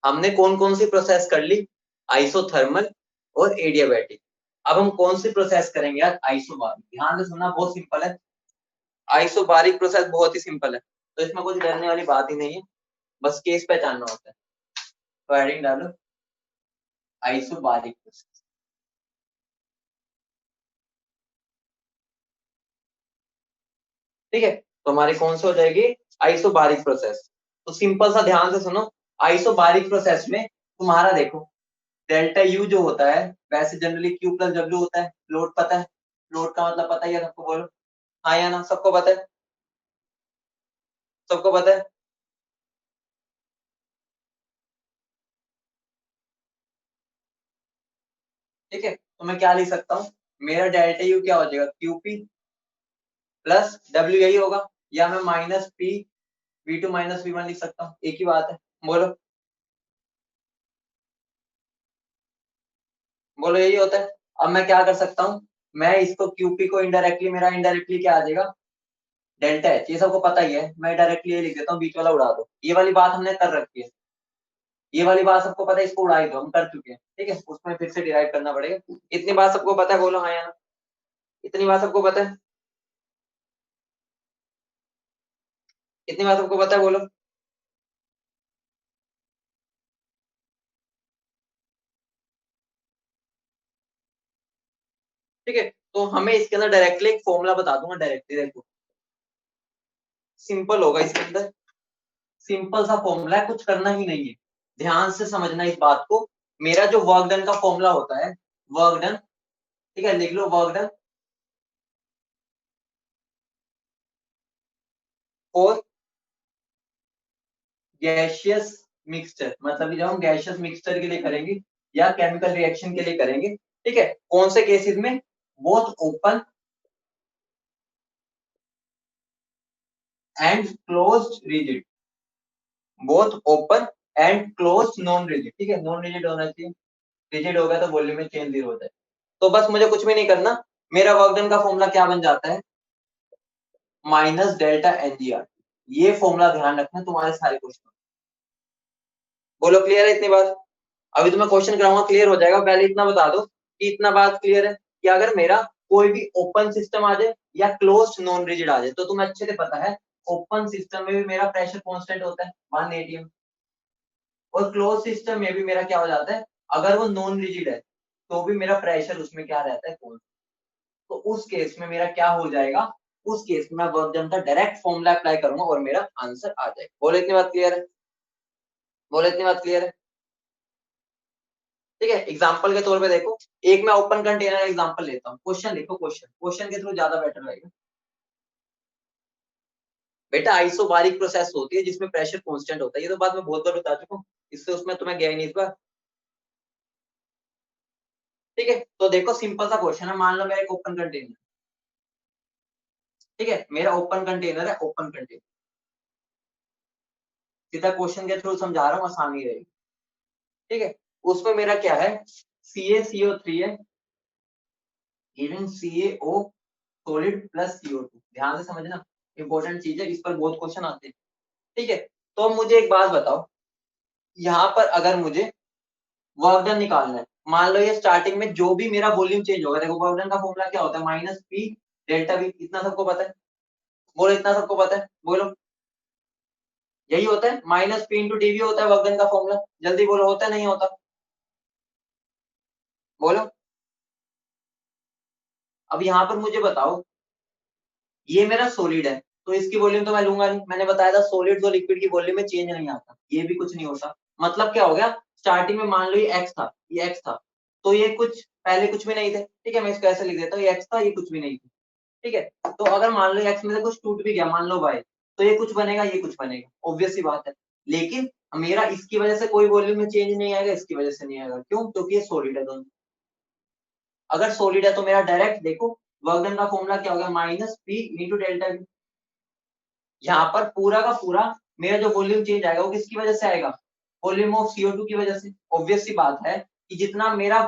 हमने कौन कौन सी प्रोसेस कर ली, आइसोथर्मल और एडियाबैटिक। अब हम कौन सी प्रोसेस करेंगे यार, आइसोबारिक। ध्यान से सुनना, बहुत सिंपल है। आइसोबारिक प्रोसेस बहुत ही सिंपल है, तो इसमें कुछ डरने वाली बात ही नहीं है, बस केस पहचानना होता है। तो हेडिंग डालो आइसोबारिक प्रोसेस। ठीक है, तो हमारी कौन सी हो जाएगी, आइसोबारिक प्रोसेस। तो सिंपल सा ध्यान से सुनो, आइसोबारिक प्रोसेस में तुम्हारा देखो, डेल्टा यू जो होता है, वैसे जनरली क्यू प्लस डब्ल्यू होता है। लोड पता है, लोड का मतलब पता ही है सबको, बोलो हाँ या ना, सबको पता है, सबको पता है। ठीक है, तो मैं क्या लिख सकता हूँ, मेरा डेल्टा यू क्या हो जाएगा, क्यूपी प्लस डब्ल्यू, यही होगा। या मैं minus P V2 minus V1 लिख सकता हूँ, एक ही बात है। बोलो, बोलो यही होता है। अब मैं क्या कर सकता हूँ, मैं इसको क्यूपी को इनडायरेक्टली, मेरा इनडायरेक्टली क्या आ जाएगा, डेल्टा एच। ये सबको पता ही है, मैं डायरेक्टली ये लिख देता हूँ, बीच वाला उड़ा दो। ये वाली बात हमने कर रखी है, ये वाली बात सबको पता है, इसको उड़ा ही दो, हम कर चुके हैं। ठीक है, उसमें फिर से डिराइव करना पड़ेगा। इतनी बात सबको पता है, बोलो हाँ या ना, इतनी बात सबको पता है, इतनी बात सबको पता है, बोलो। ठीक है, तो हमें इसके अंदर डायरेक्टली एक फॉर्मूला बता दूंगा, डायरेक्टली देखो, सिंपल होगा इसके अंदर। सिंपल सा फॉर्मूला है, कुछ करना ही नहीं है, ध्यान से समझना इस बात को। मेरा जो वर्क डन का फॉर्मूला होता है, वर्क डन, ठीक है, लिख लो work done for gaseous mixture. मतलब कि जब हम गैसियस मिक्सचर के लिए करेंगे या केमिकल रिएक्शन के लिए करेंगे, ठीक है, कौन से केसेस में, both open and closed rigid, both open and closed non rigid. ठीक है, नॉन रिजिड होना चाहिए, रिजिड हो गया तो वॉल्यूम में चेंज जीरो होता है। तो बस मुझे कुछ भी नहीं करना, मेरा वर्क डन का फॉर्मूला क्या बन जाता है, माइनस डेल्टा एनजीआर। ये फॉर्मूला ध्यान रखना तुम्हारे सारे क्वेश्चन। बोलो क्लियर है इतनी बात। अभी तो मैं क्वेश्चन कराऊंगा, क्लियर हो जाएगा। पहले इतना बता दो कि इतना बात क्लियर है कि अगर मेरा कोई भी ओपन सिस्टम आ जाए या क्लोज्ड नॉन रिजिड आ जाए, तो तुम्हें अच्छे से पता है ओपन सिस्टम में भी मेरा प्रेशर कांस्टेंट होता है 1 atm, और क्लोज सिस्टम में भी मेरा क्या हो जाता है, अगर वो नॉन रिजिड है तो भी मेरा प्रेशर उसमें क्या रहता है, कांस्टेंट। तो उस केस में मेरा क्या हो जाएगा, उस केस में मैं वर्क डन का डायरेक्ट फॉर्मूला अप्लाई करूंगा और मेरा आंसर आ जाएगा। बोलो इतनी बात क्लियर है, बोलो इतनी बात क्लियर है। ठीक है, एग्जांपल के तौर पे देखो, एक मैं ओपन कंटेनर एग्जांपल लेता हूँ। क्वेश्चन देखो, क्वेश्चन क्वेश्चन के थ्रू ज्यादा बेटर रहेगा। बेटा आइसोबारिक प्रोसेस होती है जिसमें प्रेशर कांस्टेंट होता है, ये तो बात मैं बहुत बार बता चुका हूँ, इससे उसमें तुम्हें गया ही नहीं इस बार। ठीक है, तो देखो सिंपल सा क्वेश्चन है, मान लो मेरा एक ओपन कंटेनर, ठीक है, मेरा ओपन कंटेनर है, ओपन कंटेनर। सीधा क्वेश्चन के थ्रू समझा रहा हूँ, आसानी रहेगी। ठीक है, उसमें मेरा क्या है, CaCO3 है, given CaO solid plus CO2। ध्यान से समझना, इंपॉर्टेंट चीज है, इस पर बहुत क्वेश्चन आते हैं। ठीक है, तो मुझे एक बात बताओ, यहाँ पर अगर मुझे वर्क डन निकालना है, मान लो ये स्टार्टिंग में जो भी मेरा वॉल्यूम चेंज होगा, देखो वर्क डन का फॉर्मूला क्या होता है, माइनस पी डेल्टा वी। इतना सबको पता है, बोलो इतना सबको पता है, बोलो यही होता है, माइनस पी इंटू डीवी होता है वर्क डन का फॉर्मूला। जल्दी बोलो, होता है नहीं होता, बोलो। अब यहाँ पर मुझे बताओ, ये मेरा सॉलिड है तो इसकी वॉल्यूम तो मैं लूंगा नहीं, मैंने बताया था सॉलिड और लिक्विड की वॉल्यूम में चेंज नहीं आता, ये भी कुछ नहीं होता। मतलब क्या हो गया, स्टार्टिंग में मान लो ये एक्स था, ये एक्स था, तो ये कुछ पहले कुछ भी नहीं थे। ठीक है, मैं इसको ऐसे लिख देता हूँ, ये एक्स था, ये कुछ भी नहीं था। ठीक है, तो अगर मान लो एक्स में से कुछ टूट भी गया, मान लो वाई, तो ये कुछ बनेगा, ये कुछ बनेगा, ऑब्वियस सी बात है। लेकिन मेरा इसकी वजह से कोई वॉल्यूम में चेंज नहीं आएगा, इसकी वजह से नहीं आएगा, क्यों, क्योंकि ये सॉलिड है दोनों। अगर सॉलिड है तो मेरा डायरेक्ट देखो, वर्क डन का फॉर्मूला क्या हो गया, minus P into delta we. यहाँ पर पूरा का पूरा मेरा जो वॉल्यूम चेंज आएगा वो किसकी वजह से आएगा, वॉल्यूम ऑफ CO2 की वजह से। ऑब्वियस सी बात है कि जितना मेरा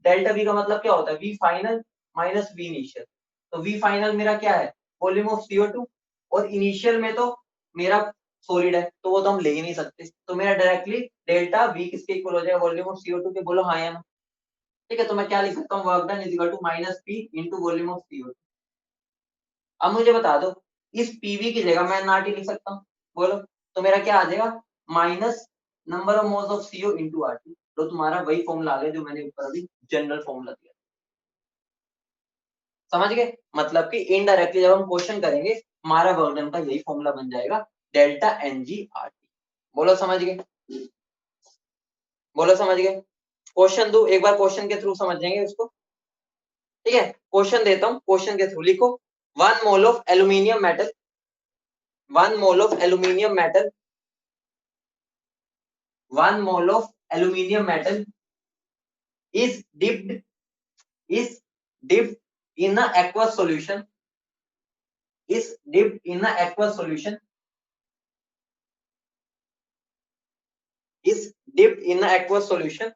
डेल्टा वी का मतलब क्या होता है, V final minus V initial. तो वी फाइनल मेरा क्या है, वॉल्यूम ऑफ CO2, और इनिशियल में तो मेरा सॉलिड है तो वो तो हम ले ही नहीं सकते, तो मेरा डायरेक्टली डेल्टा V किसके इक्वल हो जाएगा, वॉल्यूम ऑफ CO2 के, बोलो हाँ या ना। ठीक है, तो मैं क्या लिख सकता हूँ, work done is equal to minus P into volume of CO2। अब मुझे बता दो, इस PV की जगह मैं नॉट ही लिख सकता हूँ, बोलो, तो मेरा क्या आ जाएगा, minus number of moles of CO into RT। तो तुम्हारा वही फॉर्मूला आ गया जो मैंने ऊपर अभी जनरल फॉर्मूला दिया, समझ गए। मतलब कि इनडायरेक्टली जब हम क्वेश्चन करेंगे हमारा वर्क डन का यही फॉर्मूला बन जाएगा, डेल्टा NG/RT। बोलो समझ गए, बोलो समझ गए। क्वेश्चन दो, एक बार क्वेश्चन के थ्रू समझ जाएंगे उसको। ठीक है, क्वेश्चन देता हूँ, क्वेश्चन के थ्रू लिखो, 1 mole of aluminium metal, 1 mole of aluminium metal, 1 mole of aluminium metal is dipped in a aqueous solution, is dipped in a aqueous solution, is dipped in a aqueous solution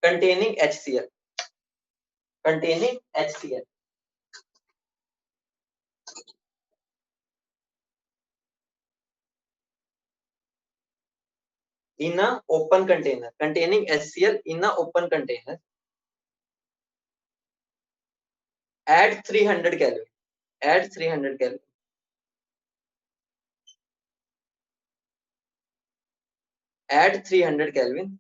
containing HCl, containing HCl, in a open container, containing HCl in a open container at 300 Kelvin, at 300 Kelvin, at 300 Kelvin,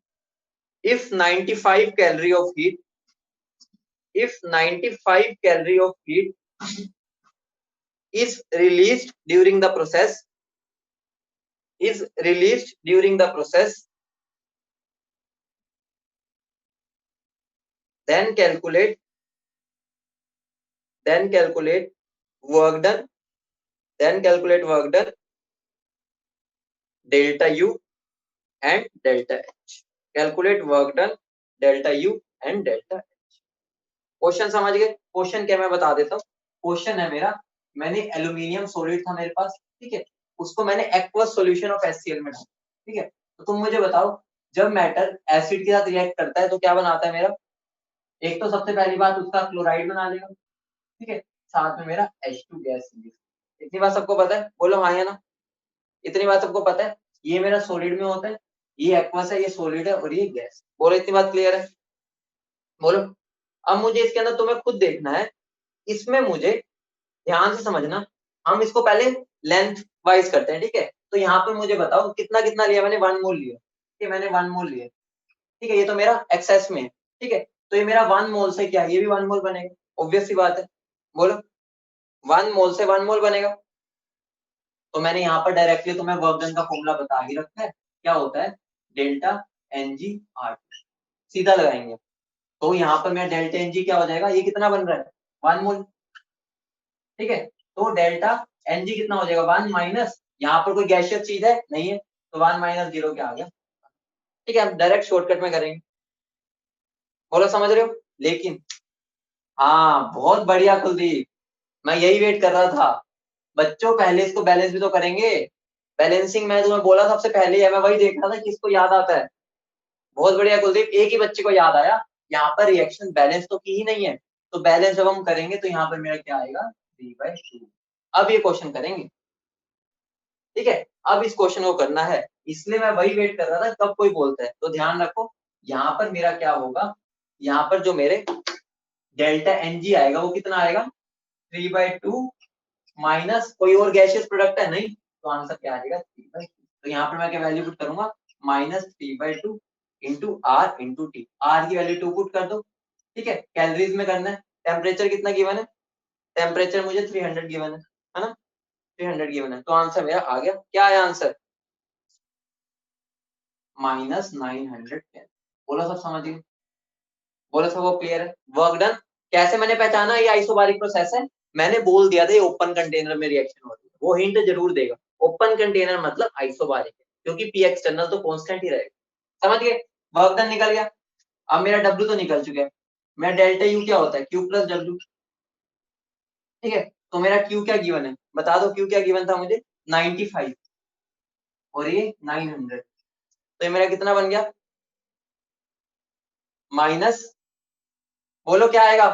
if 95 calorie of heat, if 95 calorie of heat is released during the process, is released during the process, then calculate work done, then calculate work done, delta U and delta H, calculate work done, delta U and delta H। Question समझ गए, question क्या मैं बता देता हूँ। Question है मेरा, मैंने एल्यूमिनियम सॉलिड था मेरे पास, ठीक है, उसको मैंने एक्वस सॉल्यूशन ऑफ HCl में डाला, ठीक है, तो तुम मुझे बताओ जब मेटल एसिड के साथ रिएक्ट करता है तो क्या बनाता है मेरा, एक तो सबसे पहली बात उसका क्लोराइड बना लेगा, ठीक है, साथ में मेरा H2 गैस। इतनी बात सबको पता है, बोलो हाँ या ना, इतनी बात सबको पता है। ये मेरा सॉलिड में होता है, ये एक्वस है, ये सॉलिड है और ये गैस, बोलो इतनी बात क्लियर है, बोलो। अब मुझे इसके अंदर तुम्हें खुद देखना है, इसमें मुझे ध्यान से समझना, हम इसको पहले लेंथ वाइज करते हैं, ठीक है, तो यहाँ पे मुझे बताओ कितना कितना लिया मैंने, 1 मोल लिया, ठीक है, मैंने 1 मोल लिया, ठीक है, ये तो मेरा एक्सेस में है, ठीक है, तो ये मेरा 1 मोल से क्या, ये भी 1 मोल बनेगा, ऑब्वियस सी बात है, बोलो 1 मोल से 1 मोल बनेगा। तो मैंने यहाँ पर डायरेक्टली तुम्हें वर्क डन का फॉर्मूला बता ही रखा है, क्या होता है, डेल्टा NG/RT, सीधा लगाएंगे, तो यहाँ पर मेरा डेल्टा NG क्या हो जाएगा, ये कितना बन रहा है, 1 मोल, ठीक है, तो डेल्टा NG कितना हो जाएगा, 1 माइनस, यहाँ पर कोई गैसियस चीज है नहीं है, तो 1 माइनस 0 क्या आ गया, ठीक है, हम डायरेक्ट शॉर्टकट में करेंगे, बोलो समझ रहे हो। लेकिन हाँ, बहुत बढ़िया कुलदीप, मैं यही वेट कर रहा था, बच्चों पहले इसको बैलेंस भी तो करेंगे, बैलेंसिंग मैं तुम्हें बोला सबसे पहले है, मैं वही देख रहा था किसको याद आता है। बहुत बढ़िया कुलदीप, एक ही बच्चे को याद आया, यहाँ पर रिएक्शन बैलेंस तो की ही नहीं है, तो बैलेंस जब हम करेंगे तो यहाँ पर मेरा क्या आएगा, 3/2। अब ये क्वेश्चन करेंगे, ठीक है, अब इस क्वेश्चन को करना है, इसलिए मैं वही वेट कर रहा था कब कोई बोलता है, तो ध्यान रखो यहाँ पर मेरा क्या होगा, यहाँ पर जो मेरे डेल्टा NG आएगा वो कितना आएगा, 3/2 माइनस कोई और गैसियस प्रोडक्ट है नहीं, तो आंसर क्या आएगा, 3/2। तो यहाँ पर मैं क्या वैल्यू पुट करूंगा, -3/2 into R into T, R की वैल्यू 2 पुट कर दो, ठीक है, कैलोरीज में करना है, टेम्परेचर कितना गिवन है, टेम्परेचर मुझे 300 गिवन है ना, 300 गिवन है, तो आंसर मेरा आ गया, क्या आया आंसर, -910। बोलो सब समझ गए, बोलो सब वो क्लियर है। वर्क डन कैसे मैंने पहचाना ये आइसोबारिक प्रोसेस है, मैंने बोल दिया था ये ओपन कंटेनर में रिएक्शन हो रही है, वो हिंट जरूर देगा, ओपन कंटेनर मतलब आइसोबारिक है, क्योंकि पी एक्सटर्नल तो कांस्टेंट ही रहेगा, समझ गए। वर्क डन निकल गया, अब मेरा डब्ल्यू तो निकल चुका है, मेरा डेल्टा यू क्या होता है, क्यू प्लस डब्ल्यू, ठीक है, तो मेरा क्यू क्या गिवन है, बता दो क्यू क्या गिवन था मुझे, 95 और ये 900, तो ये मेरा कितना बन गया, माइनस, बोलो क्या आएगा,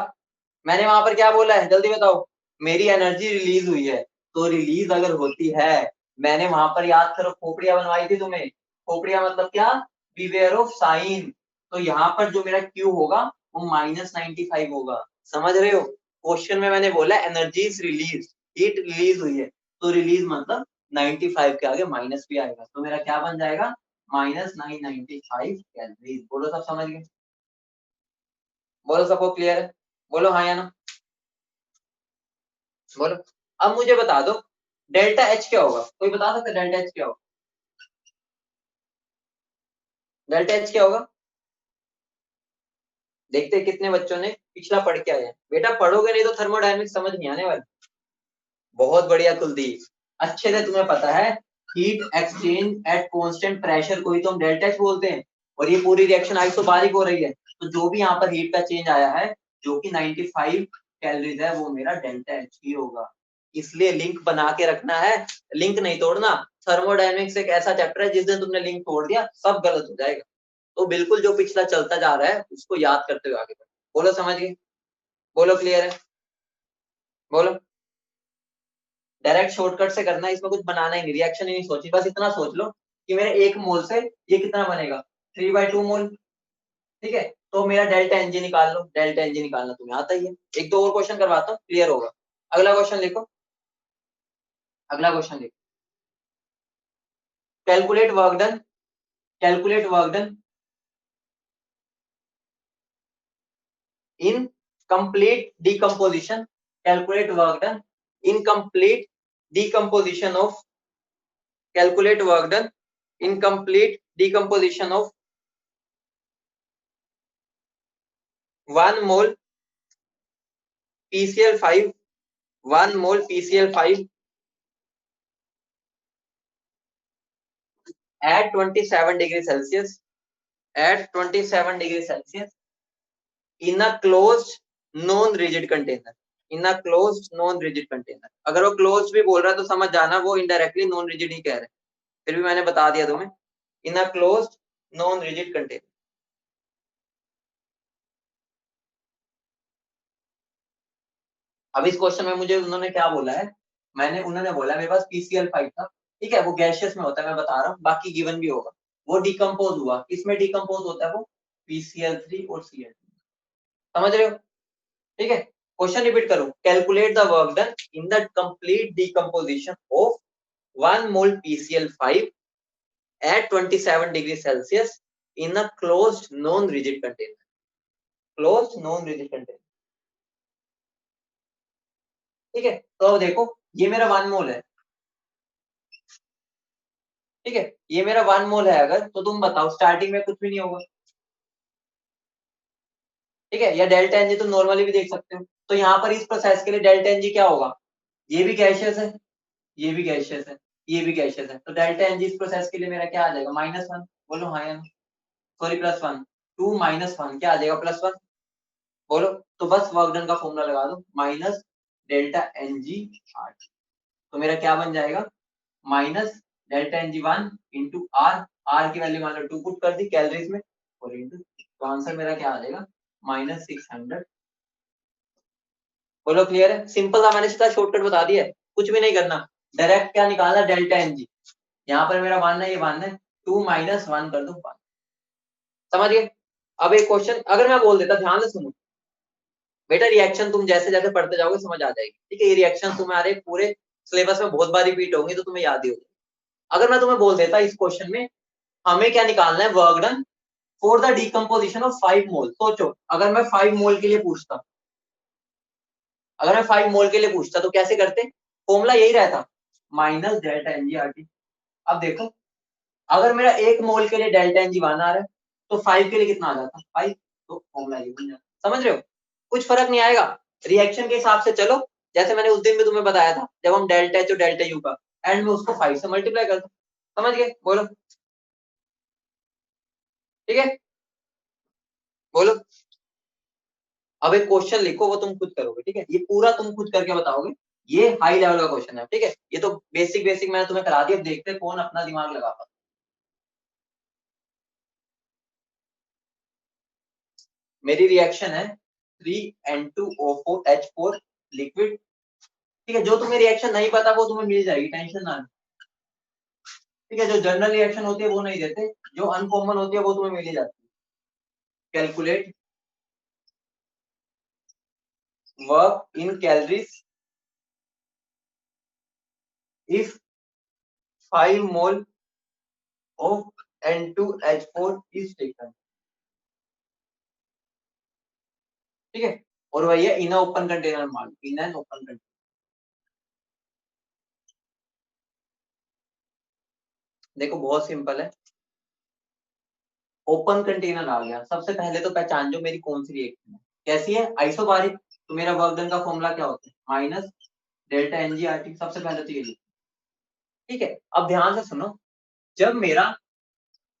मैंने वहां पर क्या बोला है जल्दी बताओ, मेरी एनर्जी रिलीज हुई है, तो रिलीज अगर होती है मैंने वहां पर याद करो खोपड़िया बनवाई थी तुम्हें। खोपड़िया मतलब क्या, बिवेयर ऑफ साइन। तो यहाँ पर जो मेरा Q होगा वो -95 होगा। समझ रहे हो? क्वेश्चन में मैंने बोला एनर्जी रिलीज, हीट रिलीज हुई है, तो रिलीज मतलब 95 के आगे माइनस भी आएगा, तो मेरा क्या बन जाएगा, -995 कैलोरीज। बोलो सब समझ गए? बोलो सबको क्लियर है? बोलो हाँ या ना, बोलो। अब मुझे बता दो डेल्टा H क्या होगा, कोई बता सकता है डेल्टा H क्या होगा? डेल्टा H क्या होगा? देखते कितने बच्चों ने पिछला पढ़ के आए हैं। बेटा पढ़ोगे नहीं तो थर्मोडायनेमिक्स समझ नहीं आने वाली। बहुत बढ़िया कुलदीप, अच्छे से तुम्हें पता है heat exchange at constant pressure को ही तो हम डेल्टा एच बोलते हैं। और ये पूरी रिएक्शन आई तो बारीक हो रही है, तो जो भी यहाँ पर हीट का चेंज आया है जो कि 95 कैलोरीज है वो मेरा डेल्टा एच ही होगा। इसलिए लिंक बना के रखना है, लिंक नहीं तोड़ना। थर्मोडायनेमिक्स एक ऐसा चैप्टर है जिस दिन तुमने लिंक तोड़ दिया सब गलत हो जाएगा। तो बिल्कुल जो पिछला चलता जा रहा है उसको याद करते हुए आगे बढ़ो। बोलो समझ गए? बोलो क्लियर है? बोलो। डायरेक्ट शॉर्टकट से करना है, इसमें कुछ बनाना ही नहीं, रिएक्शन ही नहीं सोची, बस इतना सोच लो कि मेरे 1 मोल से ये कितना बनेगा, 3/2 मोल। ठीक है, तो मेरा डेल्टा एनजी निकाल लो। डेल्टा एनजी निकालना तुम्हें आता ही है। एक दो और क्वेश्चन करवाता हूँ, क्लियर होगा। अगला क्वेश्चन लिखो, अगला क्वेश्चन लिखो। Calculate work done, calculate work done in complete decomposition, calculate work done in complete decomposition of, calculate work done in complete decomposition of 1 mole PCl5, 1 mole PCl5 at 27 degrees Celsius, at 27 degrees Celsius in a closed non rigid container, in a closed non rigid container। अगर वो closed भी बोल रहा है तो समझ जाना वो indirectly non rigid ही कह रहे हैं, फिर भी मैंने बता दिया तुम्हें, in a closed non rigid container। अब इस क्वेश्चन में मुझे उन्होंने क्या बोला है, उन्होंने बोला मेरे पास PCl5 था, ठीक है, वो गैसियस में होता है मैं बता रहा हूँ, बाकी गिवन भी होगा। वो डिकम्पोज हुआ, किसमें डिकम्पोज होता है वो, PCl3 और Cl2। समझ रहे हो? ठीक है, क्वेश्चन रिपीट करूं, calculate the work done in the complete decomposition of 1 mole PCl5 at 27 degree Celsius in a closed non rigid container, closed non rigid container. ठीक है, तो अब देखो ये मेरा 1 मोल है, ठीक है, ये मेरा 1 मोल है, अगर तो तुम बताओ स्टार्टिंग में कुछ भी नहीं होगा, ठीक है, या डेल्टा एनजी तुम नॉर्मली भी देख सकते हो। तो यहाँ पर इस प्रोसेस के लिए डेल्टा एनजी क्या होगा, ये भी गैसियस है, ये भी गैसियस है, ये भी गैसियस है, तो डेल्टा एनजी इस प्रोसेस के लिए मेरा क्या आ जाएगा, -1। बोलो हाँ या ना, सॉरी +1, 2 -1 क्या आ जाएगा, +1। बोलो, तो बस वर्क डन का फॉर्मूला लगा दो, माइनस डेल्टा एनजी आर। तो मेरा क्या बन जाएगा, minus delta N G 1 into R, R की वैल्यू मान लो 2 पुट कर दी कैलोरीज में, और इंटू, तो आंसर मेरा क्या आ जाएगा, -600। बोलो क्लियर है? सिंपल था, मैंने सीधा शॉर्टकट बता दिया है, कुछ भी नहीं करना, डायरेक्ट क्या निकालना, डेल्टा एनजी। यहाँ पर मेरा वन है, ये वन है, 2 -1 कर दो 1। समझ गए? अब एक क्वेश्चन अगर मैं बोल देता, ध्यान से सुनो बेटा, रिएक्शन तुम जैसे जैसे पढ़ते जाओगे समझ आ जाएगी, ठीक है, ये रिएक्शन तुम्हारे पूरे सिलेबस में बहुत बार रिपीट होंगी तो तुम्हें याद ही होगी। अगर मैं तुम्हें बोल देता इस क्वेश्चन में हमें क्या निकालना है, work done for the decomposition of 5 मोल। सोचो अगर मैं 5 मोल के लिए पूछता, अगर मैं 5 मोल के लिए पूछता तो कैसे करते, फॉर्मूला यही रहता, माइनस डेल्टा एनजी। अब देखो अगर मेरा 1 मोल के लिए डेल्टा एनजी 1 आ रहा है तो 5 के लिए कितना आ जाता, 5, तो फॉर्मूला ये बन जाता। समझ रहे हो? कुछ फर्क नहीं आएगा, रिएक्शन के हिसाब से चलो, जैसे मैंने उस दिन भी तुम्हें बताया था जब हम डेल्टा एच और डेल्टा यू का एंड में उसको 5 से मल्टीप्लाई कर दो। समझ गए? बोलो, ठीक है, बोलो। अब एक क्वेश्चन लिखो, वो तुम खुद करोगे, ठीक है, ये पूरा तुम खुद करके बताओगे, ये हाई लेवल का क्वेश्चन है, ठीक है, ये तो बेसिक बेसिक मैंने तुम्हें करा दिया, अब देखते हैं कौन अपना दिमाग लगा पाता। मेरी रिएक्शन है 3N2O4H4 लिक्विड, ठीक है, जो तुम्हें रिएक्शन नहीं पता वो तुम्हें मिल जाएगी, टेंशन ना लो। ठीक है, जो जनरल रिएक्शन होती है वो नहीं देते, जो अनकॉमन होती है वो तुम्हें मिल ही जाती है। Calculate work in calories if 5 mole of N2H4 is taken. ठीक है, और वही है इन ओपन कंटेनर मान, इन एन ओपन कंटेनर। देखो बहुत सिंपल है, ओपन कंटेनर आ गया, सबसे पहले तो पहचान जो मेरी कौन सी रिएक्शन है, कैसी है, आइसोबारिक। तो मेरा वर्क डन का फॉर्मूला क्या होता है, माइनस डेल्टा NgRT, सबसे पहले तो ये लिखो। ठीक है, अब ध्यान से सुनो, जब मेरा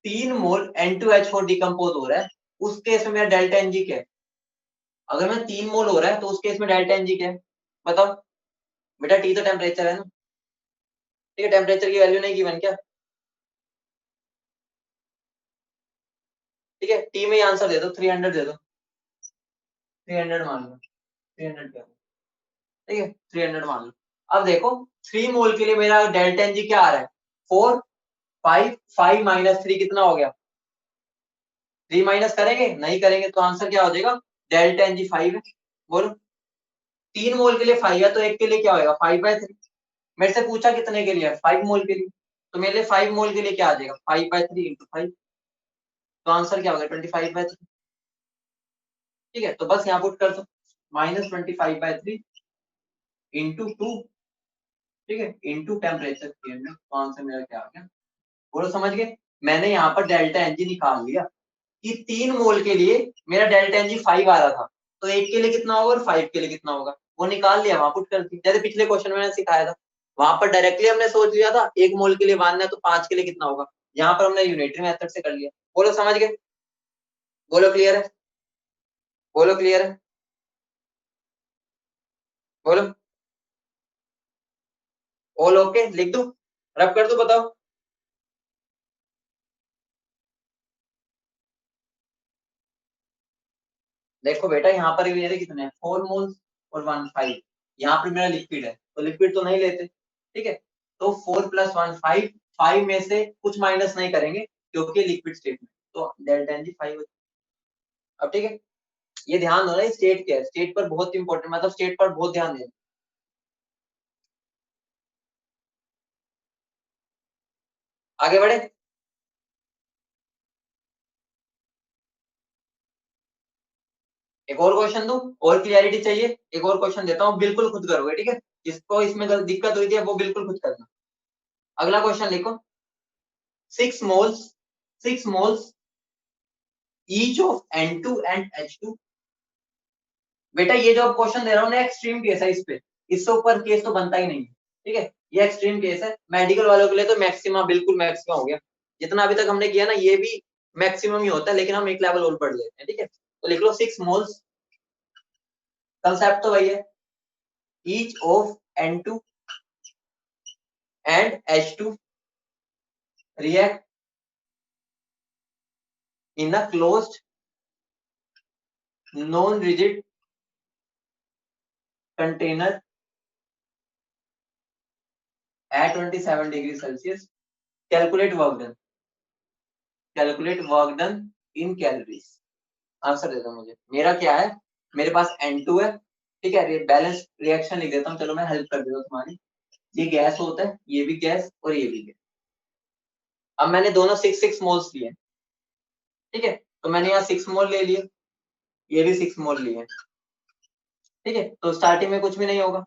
3 मोल N2H4 डिकम्पोज हो रहा है, उस केस में मेरा डेल्टा Ng क्या है, अगर मैं 3 मोल हो रहा है तो उस केस में डेल्टा Ng क्या है, बताओ बेटा। T तो टेम्परेचर है ना, ठीक है, टेम्परेचर की वैल्यू नहीं गिवन क्या, ठीक है, T में आंसर दे दो, 300 दे दो, 300 मान लो, 300 क्या, ठीक है, 300 मान लो। अब देखो 3 मोल के लिए मेरा डेल्टा Ng क्या आ रहा है, 4, 5, 5 माइनस 3 कितना हो गया, 3 माइनस करेंगे, नहीं करेंगे तो आंसर क्या हो जाएगा, डेल्टा Ng 5 है। बोलो 3 मोल के लिए 5 है तो एक के लिए क्या होगा, 5/3। मेरे से पूछा कितने के लिए, 5 मोल के लिए, तो मेरे लिए 5 मोल के लिए क्या आ जाएगा, 5/3 इंटू 5, तो आंसर क्या होगा, 25/3। ठीक है, तो बस यहाँ पुट कर दो, -25/3 इंटू 2, ठीक है, इंटू टेम्परेचर 300, तो आंसर मेरा क्या आ गया, बोलो समझ गए। मैंने यहाँ पर डेल्टा Ng निकाल लिया कि 3 मोल के लिए मेरा डेल्टा Ng 5 आ रहा था, तो एक के लिए कितना होगा और 5 के लिए कितना होगा, वो निकाल लिया, वहां पुट कर दी, जैसे पिछले क्वेश्चन में मैंने सिखाया था। वहां पर डायरेक्टली हमने सोच लिया था 1 मोल के लिए 1 है तो 5 के लिए कितना होगा, यहाँ पर हमने यूनिटरी मेथड से कर लिया। बोलो समझ गए, बोलो क्लियर है, बोलो क्लियर है, बोलो ऑल ओके, लिख दो, रब कर दो, बताओ। देखो बेटा यहाँ पर मेरे कितने हैं, 4 मोल्स और 1 5, यहाँ पर मेरा लिक्विड है तो लिक्विड तो नहीं लेते, ठीक है, तो 4 + 1 5, 5 में से कुछ माइनस नहीं करेंगे क्योंकि लिक्विड स्टेट में, तो डेल्टा एनजी 5। अब ठीक है, ये ध्यान दो ना, स्टेट क्या है, स्टेट पर बहुत इंपॉर्टेंट, मतलब स्टेट पर बहुत ध्यान देना। आगे बढ़े, एक और क्वेश्चन दूं, और क्लियरिटी चाहिए, एक और क्वेश्चन देता हूँ, बिल्कुल खुद करोगे, ठीक है, जिसको इसमें दिक्कत हुई थी वो बिल्कुल खुद करना। अगला क्वेश्चन लिखो, 6 moles, 6 moles each of N2 and H2। बेटा ये जो क्वेश्चन दे रहा हूँ ना, एक्सट्रीम केस है, इस पे, इससे ऊपर केस तो बनता ही नहीं, ठीक है, ये एक्सट्रीम केस है। मेडिकल वालों के लिए तो मैक्सिमम, बिल्कुल मैक्सिमम हो गया, जितना अभी तक हमने किया ना ये भी मैक्सिमम ही होता है, लेकिन हम एक लेवल और बढ़ लेते हैं, ठीक है, तो लिख लो 6 मोल्स, कंसेप्ट तो वही है, each of N2 and H2 react in a closed non rigid container at 27 degrees Celsius। Calculate work done, calculate work done in calories. Answer दे दो मुझे, मेरा क्या है, मेरे पास N2 है, ठीक है, बैलेंस रिएक्शन लिख देता हूँ, चलो मैं हेल्प कर देता हूँ तुम्हारी। ये गैस होता है, ये भी गैस और ये भी गैस। अब मैंने दोनों 6 6 मोल्स लिए, ठीक है, तो मैंने यहाँ 6 मोल ले लिए, ये भी 6 मोल लिए, ठीक है, तो स्टार्टिंग में कुछ भी नहीं होगा,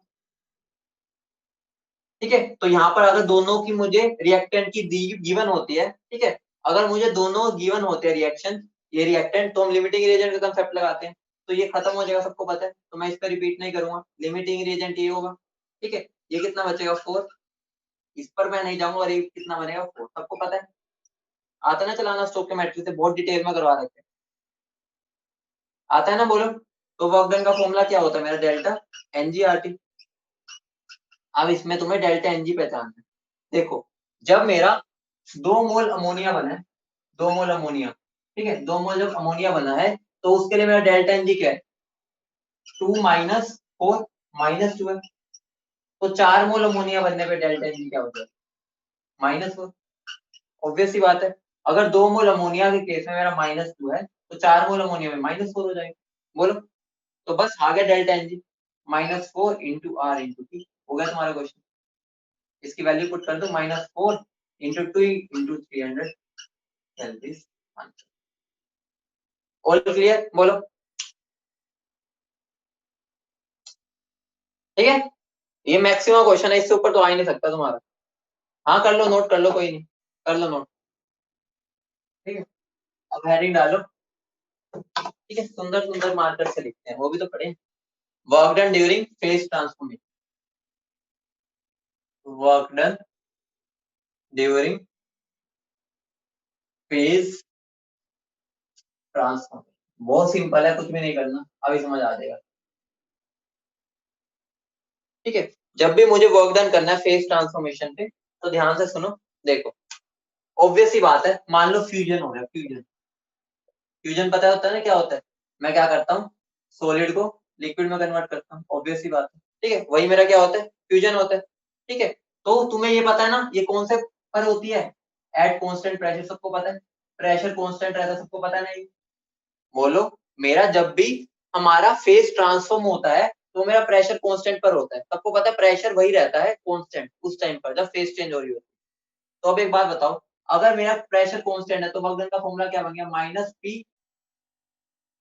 ठीक है, तो यहाँ पर अगर दोनों की मुझे रिएक्टेंट की गिवन होती है, ठीक है, अगर मुझे दोनों गिवन होते हैं रिएक्शन, ये रिएक्टेंट, तो हम लिमिटिंग रिएजेंट का कंसेप्ट लगाते हैं, तो ये खत्म हो जाएगा, सबको पता है, तो मैं इस पर रिपीट नहीं करूंगा, लिमिटिंग रिएजेंट ये होगा, ठीक है, ये कितना बचेगा 4, इस पर मैं नहीं जाऊंगा, और ये कितना बनेगा 4, सबको पता है, आता है ना चलाना, स्टोइकोमेट्री से बहुत डिटेल में करवा रखे हैं, आता है ना, बोलो। तो वर्क डन का फॉर्मूला क्या होता है मेरा, डेल्टा NgRT। अब इसमें तुम्हें डेल्टा Ng पहचानना है, देखो जब मेरा 2 मोल अमोनिया बना है, 2 मोल अमोनिया, ठीक है, 2 मोल जब अमोनिया बना है तो उसके लिए मेरा डेल्टा Ng क्या है, 2 - 4 -2 है, तो 4 मोल अमोनिया बनने पे डेल्टा Ng क्या होता है, -4। ऑब्वियस सी बात है। अगर 2 मोल अमोनिया के केस में मेरा -2 है तो 4 मोल अमोनिया में -4 हो जाएगा। बोलो, तो बस आ गया delta N G, -4 into R into T, हो गया तुम्हारा क्वेश्चन। इसकी वैल्यू पुट कर दो, -4 into 2 into 300 this answer. All clear, बोलो। ठीक है, ये मैक्सिमम क्वेश्चन है, इससे ऊपर तो आ ही नहीं सकता तुम्हारा। हाँ कर लो नोट, कर लो, कोई नहीं, कर लो नोट। ठीक है, अब हेडिंग डालो। ठीक है, सुंदर सुंदर मार्कर से लिखते हैं, वो भी तो पढ़े। Work done during phase transformation, work done during phase transformation, बहुत सिंपल है, कुछ भी नहीं करना, अभी समझ आ जाएगा। ठीक है, जब भी मुझे वर्क डन करना है फेज ट्रांसफॉर्मेशन पे, तो ध्यान से सुनो। देखो, ऑब्वियस ही बात है, मान लो फ्यूजन हो गया, फ्यूजन, फ्यूजन पता होता है ना क्या होता है। मैं क्या करता हूँ, सॉलिड को लिक्विड में कन्वर्ट करता हूँ, ऑब्वियस ही बात है। ठीक है, वही मेरा क्या होता है, फ्यूजन होता है। ठीक है, तो तुम्हें ये पता है ना, ये कौन से पर होती है, एट कांस्टेंट प्रेशर, सबको पता है, प्रेशर कांस्टेंट रहता है, सबको पता है ना ये। बोलो, मेरा जब भी हमारा फेज ट्रांसफॉर्म होता है तो मेरा प्रेशर कांस्टेंट पर होता है, सबको पता है प्रेशर वही रहता है कांस्टेंट उस टाइम पर जब फेज चेंज हो रही होती है। तो अब एक बात बताओ, अगर मेरा प्रेशर कांस्टेंट है तो वर्क डन का फॉर्मूला क्या बन गया, minus P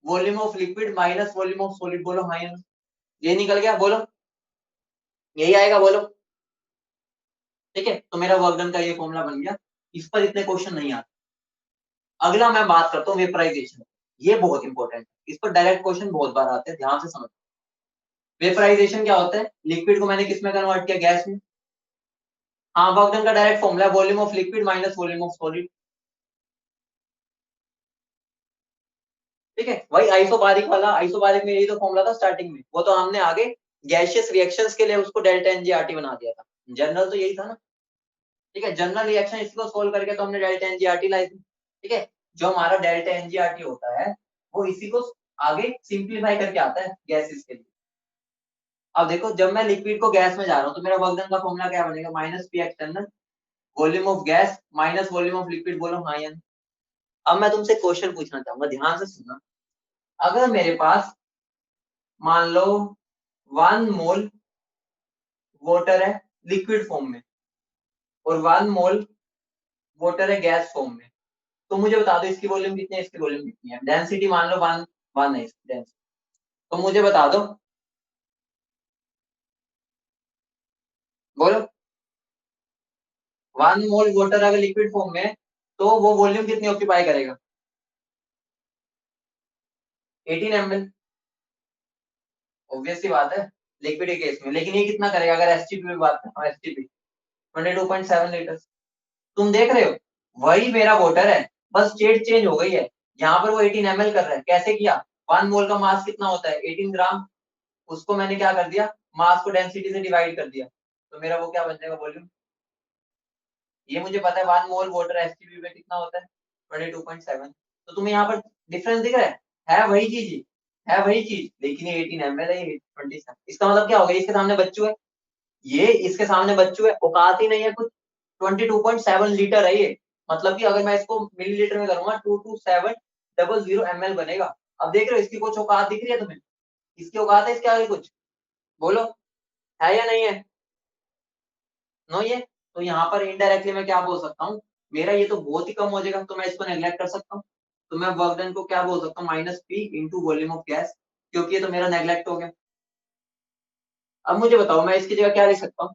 volume of liquid minus volume of solid. बोलो हाँ या ना, ये निकल गया, बोलो यही आएगा, बोलो। ठीक है, तो मेरा वर्क डन का ये फॉर्मूला बन गया, इस पर इतने क्वेश्चन नहीं आते। अगला मैं बात करता हूँ वेपराइजेशन, ये बहुत इंपॉर्टेंट है, इस पर डायरेक्ट क्वेश्चन बहुत बार आते हैं, ध्यान से समझ। वेपराइजेशन क्या होता है, लिक्विड को मैंने किस में कन्वर्ट किया, गैस में। हाँ, वर्क डन का डायरेक्ट फॉर्मूला है volume of liquid minus volume of solid. ठीक है, वही आइसोबारिक वाला, आइसोबारिक में यही तो फॉर्मूला था स्टार्टिंग में, वो तो हमने आगे गैसियस रिएक्शंस के लिए उसको डेल्टा एनजीआरटी बना दिया था। जनरल तो यही था ना। ठीक है, जनरल रिएक्शन इसको सोल्व करके तो हमने डेल्टा एनजीआरटी लाई थी। ठीक है, जो हमारा डेल्टा एनजीआरटी होता है वो इसी को आगे सिंप्लीफाई करके आता है गैसेस के लिए। अब देखो, जब मैं लिक्विड को गैस में जा रहा हूँ तो मेरा वर्क डन का फॉर्मूला क्या बनेगा, minus P external volume of gas minus volume of liquid. बोलो हाँ या नहीं। अब मैं तुमसे क्वेश्चन पूछना चाहूंगा, ध्यान से सुनना। अगर मेरे पास मान लो 1 मोल वाटर है लिक्विड फॉर्म में और 1 मोल वाटर है गैस फॉर्म में, तो मुझे बता दो इसकी वॉल्यूम कितनी है, इसकी वॉल्यूम कितनी है। डेंसिटी मान लो 1 है इसकी डेंसिटी, तो मुझे बता दो, बोलो। 1 मोल वाटर अगर लिक्विड फॉर्म में है तो वो वॉल्यूम कितनी ऑक्यूपाई करेगा, 18 ml। ऑब्वियस सी बात है, लिक्विड के केस में। लेकिन ये कितना करेगा, अगर एसटीपी में बात करें, एसटीपी 22.7 लीटर। तुम देख रहे हो, वही मेरा वाटर है, बस स्टेट चेंज हो गई है। यहाँ पर वो 18 ml कर रहा है, कैसे किया, 1 मोल का मास कितना होता है, 18 ग्राम। उसको मैंने क्या कर दिया, मास को डेंसिटी से डिवाइड कर दिया, तो मेरा वो क्या बन जाएगा, वॉल्यूम। ये मुझे पता है 1 मोल वाटर एसटीपी में कितना होता है, 22.7। तो तुम्हें यहाँ पर डिफरेंस दिख रहा है वही चीज ही, है वही चीज, लेकिन ये 18 ml है, ये 27। इसका मतलब क्या हो गया, इसके सामने बच्चू है, ये इसके सामने बच्चू है, औकात ही नहीं है कुछ। 22.7 लीटर है ये, मतलब कि अगर मैं इसको मिलीलीटर में करूंगा 22700 ml बनेगा। अब देख रहे हो इसकी कुछ औकात दिख रही है तुम्हें, इसकी औकात है इसके आगे कुछ, बोलो है या नहीं है। नो ये, तो यहाँ पर इनडायरेक्टली मैं क्या बोल सकता हूँ, मेरा ये तो बहुत ही कम हो जाएगा, तो मैं इसको नेग्लेक्ट कर सकता हूँ। तो मैं वर्क डन को क्या बोल सकता हूँ, minus P into volume of gas, क्योंकि ये तो मेरा नेग्लेक्ट हो गया। अब मुझे बताओ मैं इसकी जगह क्या लिख सकता हूँ,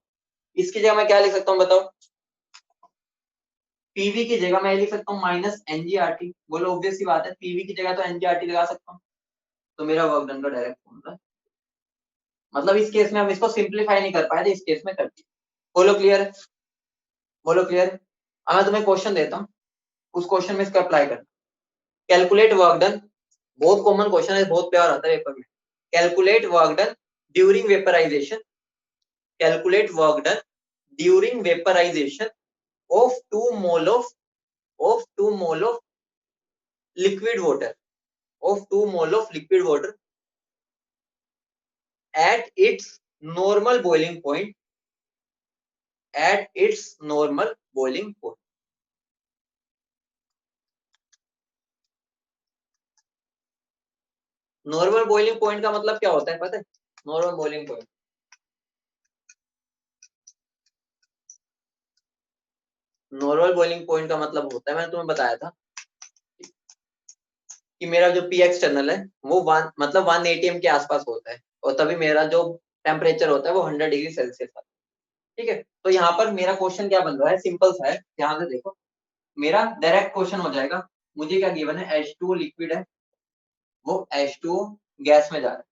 इसकी जगह मैं क्या लिख सकता हूँ बताओ। पीवी की जगह मैं लिख सकता हूँ माइनस एनजीआरटी। बोलो ऑब्वियस सी बात है, पीवी की जगह तो एनजीआरटी लगा सकता हूँ, तो मेरा वर्क डन का डायरेक्ट फॉर्मूला। मतलब इस केस में हम इसको सिंप्लीफाई नहीं कर पाए थे, इस केस में कर दिया। बोलो क्लियर है, बोलो क्लियर है। अब मैं तुम्हें क्वेश्चन देता हूँ, उस क्वेश्चन में इसको अप्लाई करना। कैलकुलेट वर्क डन, बहुत कॉमन क्वेश्चन है, बहुत प्यार आता है पेपर में। Calculate work done during vaporization, calculate work done during vaporization of 2 mole of 2 mole of liquid water, of 2 mole of liquid water at its normal boiling point, at its normal boiling point। Normal boiling point का मतलब क्या होता है पता है? Normal boiling point, normal boiling point का मतलब होता है, मैंने तुम्हें बताया था कि मेरा जो पी एक्सटर्नल है वो 1 मतलब 1 एटीएम के आसपास होता है, और तभी मेरा जो टेम्परेचर होता है वो 100 डिग्री सेल्सियस है। ठीक है, तो यहाँ पर मेरा क्वेश्चन क्या बन रहा है, सिंपल सा है, ध्यान से देखो। मेरा डायरेक्ट क्वेश्चन हो जाएगा, मुझे क्या गिवन है, H2O लिक्विड है, वो H2O गैस में जा रहा है।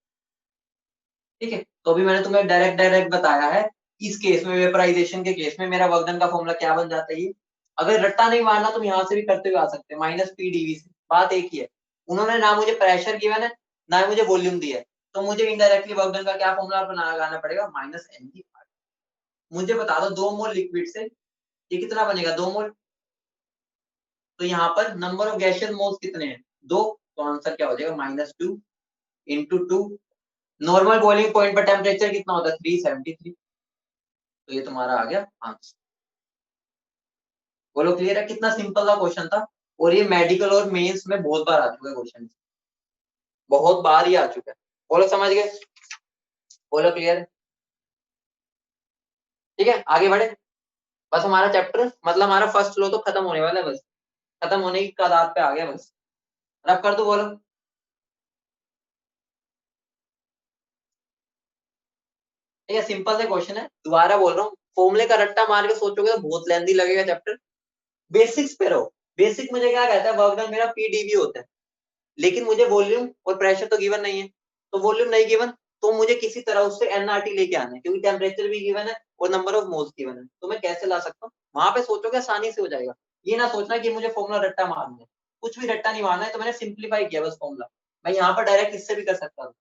ठीक है, तो अभी मैंने तुम्हें डायरेक्ट डायरेक्ट बताया है, इस केस में वेपराइजेशन के केस में मेरा वर्क डन का फॉर्मूला क्या बन जाता है ये। अगर रट्टा नहीं मारना तुम यहाँ से भी करते हुए आ सकते हैं, माइनस पी डीवी से, बात एक ही है। उन्होंने ना मुझे प्रेशर गिवन है ना ही मुझे वॉल्यूम दिया है, तो मुझे इनडायरेक्टली वर्क डन का क्या फॉर्मूला लगाना पड़ेगा, माइनस एम जी। मुझे बता दो 2 मोल लिक्विड से ये कितना बनेगा, 2 मोल। तो यहाँ पर नंबर ऑफ गैसियस मोल्स कितने हैं, 2, तो आंसर क्या हो जाएगा, -2 इंटू 2। नॉर्मल बॉइलिंग पॉइंट पर टेम्परेचर कितना होता है, 373। तो ये तुम्हारा आ गया आंसर। बोलो क्लियर है, कितना सिंपल सा क्वेश्चन था, और ये मेडिकल और मेंस में बहुत बार आ चुका है क्वेश्चन, बहुत बार ही आ चुका है। बोलो समझ गए, बोलो क्लियर है। ठीक है, आगे बढ़े। बस हमारा चैप्टर मतलब हमारा फर्स्ट लो तो खत्म होने वाला है, बस खत्म होने की कगार पे आ गया, बस रब कर दो। बोलो ठीक है, सिंपल से क्वेश्चन है, दोबारा बोल रहा हूँ, फॉर्मूले का रट्टा मार के सोचोगे तो बहुत लेंदी लगेगा चैप्टर। बेसिक्स पे रहो। बेसिक मुझे क्या कहता है, वर्क डन मेरा पीडीवी होता है, लेकिन मुझे वॉल्यूम और प्रेशर तो गिवन नहीं है, तो वॉल्यूम नहीं गिवन, तो मुझे किसी तरह उससे एनआरटी लेके आना है, क्योंकि टेम्परेचर भी गिवन है और नंबर ऑफ मोल्स गिवन है, तो मैं कैसे ला सकता हूँ, वहां पे सोचोगे आसानी से हो जाएगा। ये ना सोचना कि मुझे फॉर्मूला रट्टा मारना है, कुछ भी रट्टा नहीं मारना है, तो मैंने सिंप्लीफाई किया बस फॉर्मूला। मैं यहाँ पर डायरेक्ट इससे भी कर सकता हूँ।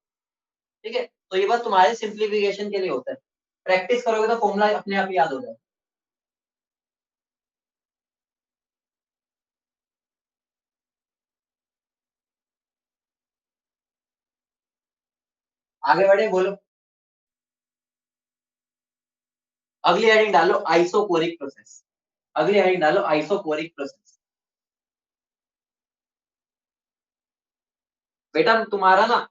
ठीक है, तो ये बस तुम्हारे सिंप्लीफिकेशन के लिए होता है, प्रैक्टिस करोगे तो फॉर्मूला अपने आप याद हो जाएगा। आगे बढ़े, बोलो। अगली हेडिंग डालो आइसोकोरिक प्रोसेस। अगली हेडिंग डालो आइसोकोरिक प्रोसेस। बेटा तुम्हारा ना,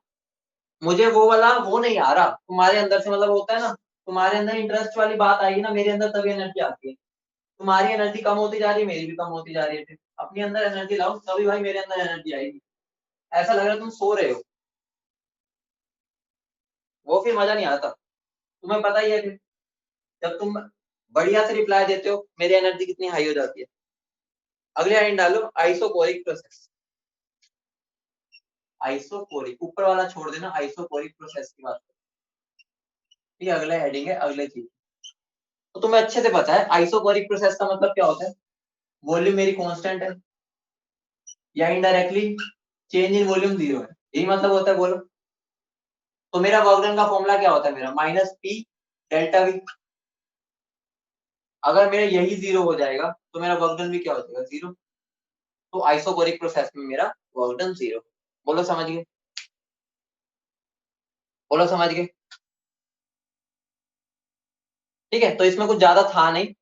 मुझे वो वाला वो नहीं आ रहा तुम्हारे अंदर से, मतलब होता है ना, तुम्हारे अंदर इंटरेस्ट वाली बात आएगी ना, मेरे अंदर तभी एनर्जी आती है। तुम्हारी एनर्जी कम होती जा रही है, मेरी भी कम होती जा रही है, फिर अपने अंदर एनर्जी लाओ तभी भाई मेरे अंदर एनर्जी आएगी। ऐसा लग रहा है तुम सो रहे हो, वो फिर मजा नहीं आता, तुम्हें पता ही है फिर, जब तुम बढ़िया से रिप्लाई देते हो मेरी एनर्जी कितनी हाई हो जाती है। अगले लाइन डालो आइसोकोरिक प्रोसेस। आइसोकोरिक ऊपर वाला छोड़ देना, आइसोकोरिक प्रोसेस की बात। ठीक है, अगला हेडिंग है, अगले चीज। तो तुम्हें अच्छे से पता है आइसोकोरिक प्रोसेस का मतलब क्या होता है, वॉल्यूम मेरी कांस्टेंट है, या इनडायरेक्टली चेंज इन वॉल्यूम 0 है, यही मतलब होता है, बोलो। तो मेरा वर्क डन का फॉर्मूला क्या होता है, मेरा माइनस पी डेल्टा वी। अगर मेरा यही 0 हो जाएगा तो मेरा वर्क डन भी क्या हो जाएगा, 0। तो आइसोकोरिक प्रोसेस में मेरा वर्क डन 0। बोलो समझ गए, बोलो समझ गए। ठीक है, तो इसमें कुछ ज्यादा था नहीं।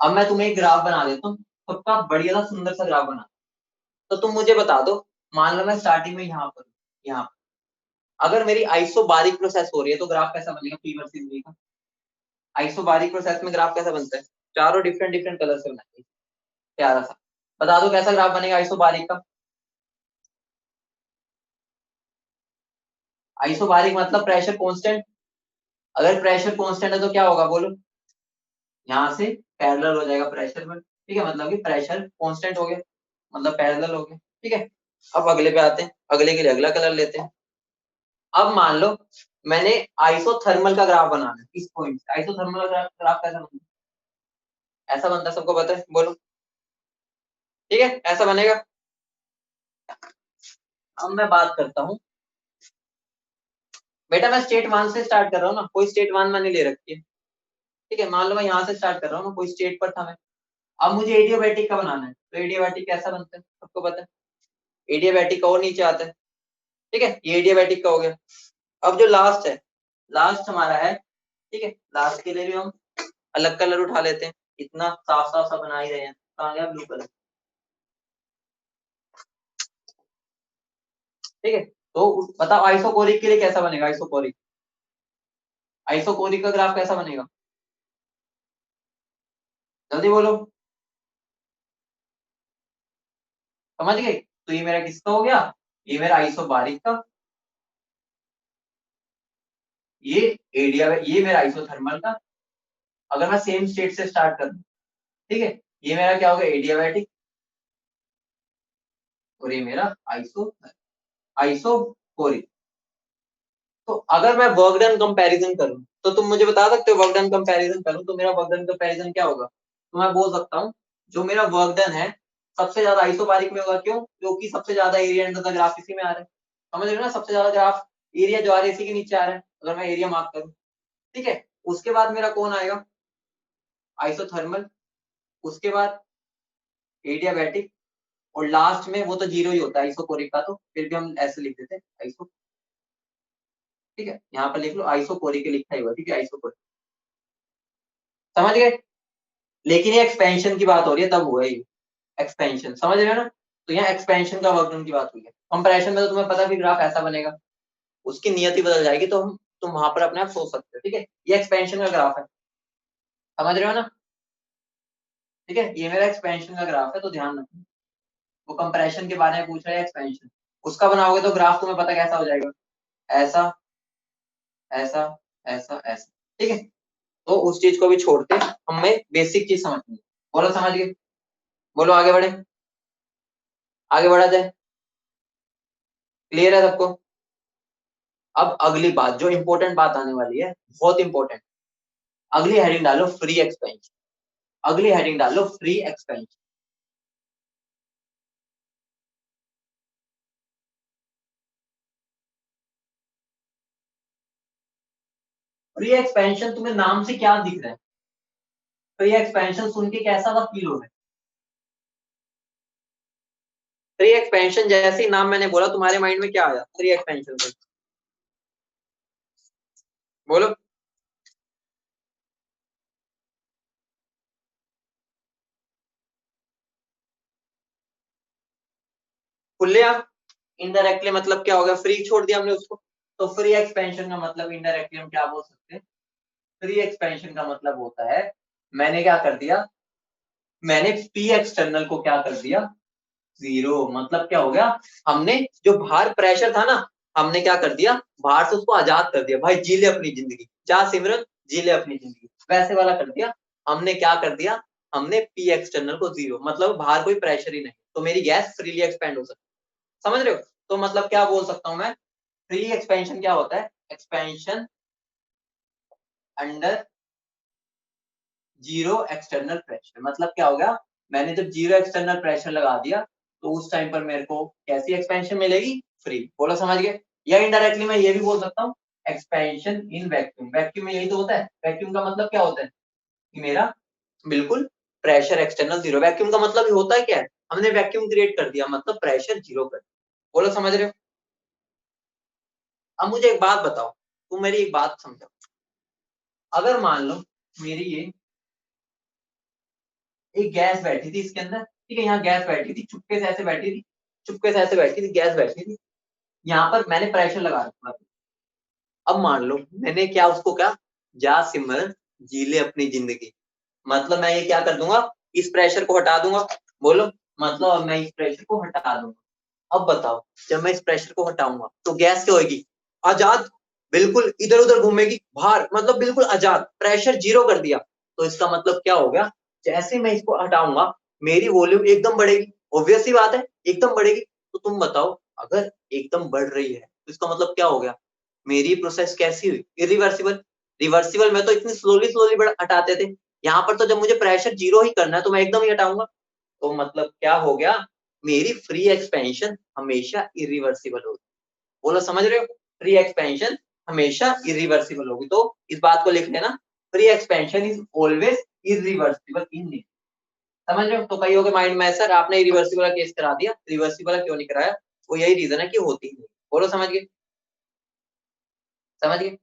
अब मैं तुम्हें एक ग्राफ बना देता हूँ, सबका बढ़िया सा सुंदर सा ग्राफ बना। तो तुम मुझे बता दो, मान लो मैं स्टार्टिंग में यहाँ पर, यहाँ अगर मेरी आइसोबारिक प्रोसेस हो रही है तो ग्राफ कैसा बनेगा, पी वर्सेस वी का। आइसोबारिक प्रोसेस में ग्राफ कैसा बनता है, चारों डिफरेंट डिफरेंट कलर से बनाएंगे, प्यारा सा। बता दो कैसा ग्राफ बनेगा आइसोबारिक का। आइसोबारिक मतलब प्रेशर कांस्टेंट। अगर प्रेशर कांस्टेंट है तो क्या होगा, बोलो। यहाँ से पैरेलल हो जाएगा प्रेशर में। ठीक है, मतलब कि प्रेशर कांस्टेंट हो गया, मतलब पैरेलल हो गया। ठीक है, अब अगले पे आते हैं, अगले के लिए अगला कलर लेते हैं। अब मान लो मैंने आइसोथर्मल का ग्राफ बनाना है, इस पॉइंट से आइसोथर्मल का ग्राफ कैसा बनता है, ऐसा बनता है, सबको पता है, बोलो। ठीक है, ऐसा बनेगा। अब मैं बात करता हूँ, बेटा मैं स्टेट 1 से स्टार्ट कर रहा हूँ ना, कोई स्टेट 1 मैंने ले रखी है। ठीक है, मान लो मैं यहाँ से स्टार्ट कर रहा हूँ ना, कोई स्टेट पर था मैं। अब मुझे एडियाबैटिक का बनाना है, तो एडियाबैटिक कैसा बनता है, सबको पता है, एडियाबैटिक का और नीचे आता है। ठीक है, ये एडियाबैटिक का हो गया। अब जो लास्ट है, लास्ट हमारा है, ठीक है, लास्ट के लिए भी हम अलग कलर उठा लेते हैं, इतना साफ साफ सा बना ही रहे हैं, कहाँ गया ब्लू कलर। ठीक है, तो बताओ आइसोकोरिक के लिए कैसा बनेगा, आइसोकोरिक, आइसोकोरिक का ग्राफ कैसा बनेगा, जल्दी बोलो। समझ गए? तो ये मेरा किसका हो गया, ये मेरा आइसोबारिक का, ये एरिया, ये मेरा आइसोथर्मल का। अगर मैं सेम स्टेट से स्टार्ट करूं, ठीक है, ये मेरा क्या होगा, एडियाबैटिक, और ये मेरा आइसोकोरिक। तो अगर मैं वर्क डन कंपैरिजन करूं, तो तुम मुझे बता सकते हो वर्क डन कंपैरिजन करूं तो मेरा वर्क डन कंपैरिजन क्या होगा? तो मैं बोल सकता हूँ जो मेरा वर्क डन है सबसे ज्यादा आइसोबारिक में होगा। क्यों? क्योंकि सबसे ज्यादा एरिया अंडर द ग्राफ इसी में आ रहा है। समझ रहे हो ना, सबसे ज्यादा ग्राफ एरिया जो आ रहा है इसी के नीचे आ रहा है, अगर मैं एरिया मार्क करूँ। ठीक है, उसके बाद मेरा कौन आएगा, आइसोथर्मल, उसके बाद एडियाबैटिक, और लास्ट में वो तो जीरो ही होता है आइसोकोरिक का, तो फिर भी हम ऐसे लिख देते हैं आइसो। ठीक है, यहाँ पर लिख लो आइसोकोरिक लिखा ही हुआ, ठीक है, आइसोकोरिक। समझ गए? लेकिन ये एक्सपेंशन की बात हो रही है, तब हुआ ये एक्सपेंशन, समझ रहे हो ना? तो यहाँ एक्सपेंशन का वर्क डन की बात हुई है। कंप्रेशन में तो तुम्हें पता भी ग्राफ ऐसा बनेगा, उसकी नियति बदल जाएगी, तो हम तुम वहां पर अपने आप सोच सकते हो। ठीक है, ये एक्सपेंशन का ग्राफ है, समझ रहे हो ना? ठीक है, ये मेरा एक्सपेंशन का ग्राफ है, तो ध्यान रखना। वो कंप्रेशन के बारे में पूछ रहा है, एक्सपेंशन उसका बनाओगे तो ग्राफ तुम्हें पता कैसा हो जाएगा, ऐसा, ऐसा, ऐसा, ऐसा। ठीक है, तो उस चीज को भी छोड़ते हमें बेसिक चीज समझनी है। बोलो समझ गए? बोलो आगे बढ़े, आगे बढ़ा जाए। क्लियर है सबको? अब अगली बात, जो इंपॉर्टेंट बात आने वाली है, बहुत इंपॉर्टेंट, अगली हेडिंग डालो फ्री एक्सपेंशन, अगली हेडिंग डालो फ्री एक्सपेंशन। फ्री एक्सपेंशन तुम्हें नाम से क्या दिख रहा है? फ्री एक्सपेंशन सुन के कैसा सा फील हो रहा है? फ्री एक्सपेंशन जैसे ही नाम मैंने बोला, तुम्हारे माइंड में क्या आया फ्री एक्सपेंशन से? बोलो। खुले आप, इनडायरेक्टली मतलब क्या हो गया, फ्री छोड़ दिया हमने उसको। तो फ्री एक्सपेंशन का मतलब इनडायरेक्टली हम क्या बोल सकते हैं, फ्री एक्सपेंशन का मतलब होता है मैंने क्या कर दिया, मैंने पी एक्सटर्नल को क्या कर दिया, जीरो। मतलब क्या हो गया, हमने जो बाहर प्रेशर था ना, हमने क्या कर दिया, बाहर से उसको आजाद कर दिया, भाई जी ले अपनी जिंदगी, जा सिमरन जी ले अपनी जिंदगी, वैसे वाला कर दिया। हमने क्या कर दिया, हमने पी एक्सटर्नल को जीरो, मतलब बाहर कोई प्रेशर ही नहीं, तो मेरी गैस फ्रीली एक्सपेंड हो सकती है। समझ रहे हो? तो मतलब क्या बोल सकता हूँ मैं, फ्री एक्सपेंशन क्या होता है, expansion under zero external pressure. मतलब क्या हो गया, मैंने जब जीरो एक्सटर्नल प्रेशर लगा दिया, तो उस टाइम पर मेरे को कैसी एक्सपेंशन मिलेगी, फ्री। बोलो समझ गए? या इनडायरेक्टली मैं ये भी बोल सकता हूँ, एक्सपेंशन इन वैक्यूम। वैक्यूम में यही तो होता है, वैक्यूम का मतलब क्या होता है कि मेरा बिल्कुल प्रेशर एक्सटर्नल जीरो। वैक्यूम का मतलब ही होता है क्या है, हमने वैक्यूम क्रिएट कर दिया, मतलब प्रेशर जीरो कर दिया। बोलो समझ रहे हो? अब मुझे एक बात बताओ, तुम मेरी एक बात समझो। अगर मान लो मेरी ये एक गैस बैठी थी इसके अंदर, ठीक है, यहाँ गैस बैठी थी, चुपके से ऐसे बैठी थी, चुपके से ऐसे बैठी थी, गैस बैठी थी, यहाँ पर मैंने प्रेशर लगा रखा था। अब मान लो मैंने क्या उसको क्या, जा सिमरन जी ले अपनी जिंदगी, मतलब मैं ये क्या कर दूंगा, इस प्रेशर को हटा दूंगा। बोलो, मतलब अब मैं इस प्रेशर को हटा दूंगा। अब बताओ, जब मैं इस प्रेशर को हटाऊंगा तो गैस क्या होगी, आजाद, बिल्कुल इधर उधर घूमेगी बाहर, मतलब बिल्कुल आजाद, प्रेशर जीरो कर दिया। तो इसका मतलब क्या हो गया, जैसे मैं इसको हटाऊंगा मेरी वॉल्यूम एकदम बढ़ेगी, ऑब्वियस सी बात है, एकदम बढ़ेगी। तो तुम बताओ, अगर एकदम बढ़ रही है तो इसका मतलब क्या हो गया, मेरी प्रोसेस कैसी हुई, इरिवर्सिबल। रिवर्सिबल में तो इतनी स्लोली स्लोली हटाते थे, यहाँ पर तो जब मुझे प्रेशर जीरो ही करना है तो मैं एकदम ही हटाऊंगा। तो मतलब क्या हो गया, मेरी फ्री एक्सपेंशन हमेशा इरिवर्सिबल होगी। बोलो समझ रहे हो? फ्री एक्सपेंशन हमेशा इरिवर्सिबल होगी, तो इस बात को लिख लेना, free expansion is always irreversible in nature. समझ रहे हो? तो कईयों के माइंड में सर आपने इरिवर्सिबल का केस करा दिया, रिवर्सिबल क्यों नहीं कराया, वो यही रीजन है कि होती ही नहीं। बोलो समझ गए? समझ गए?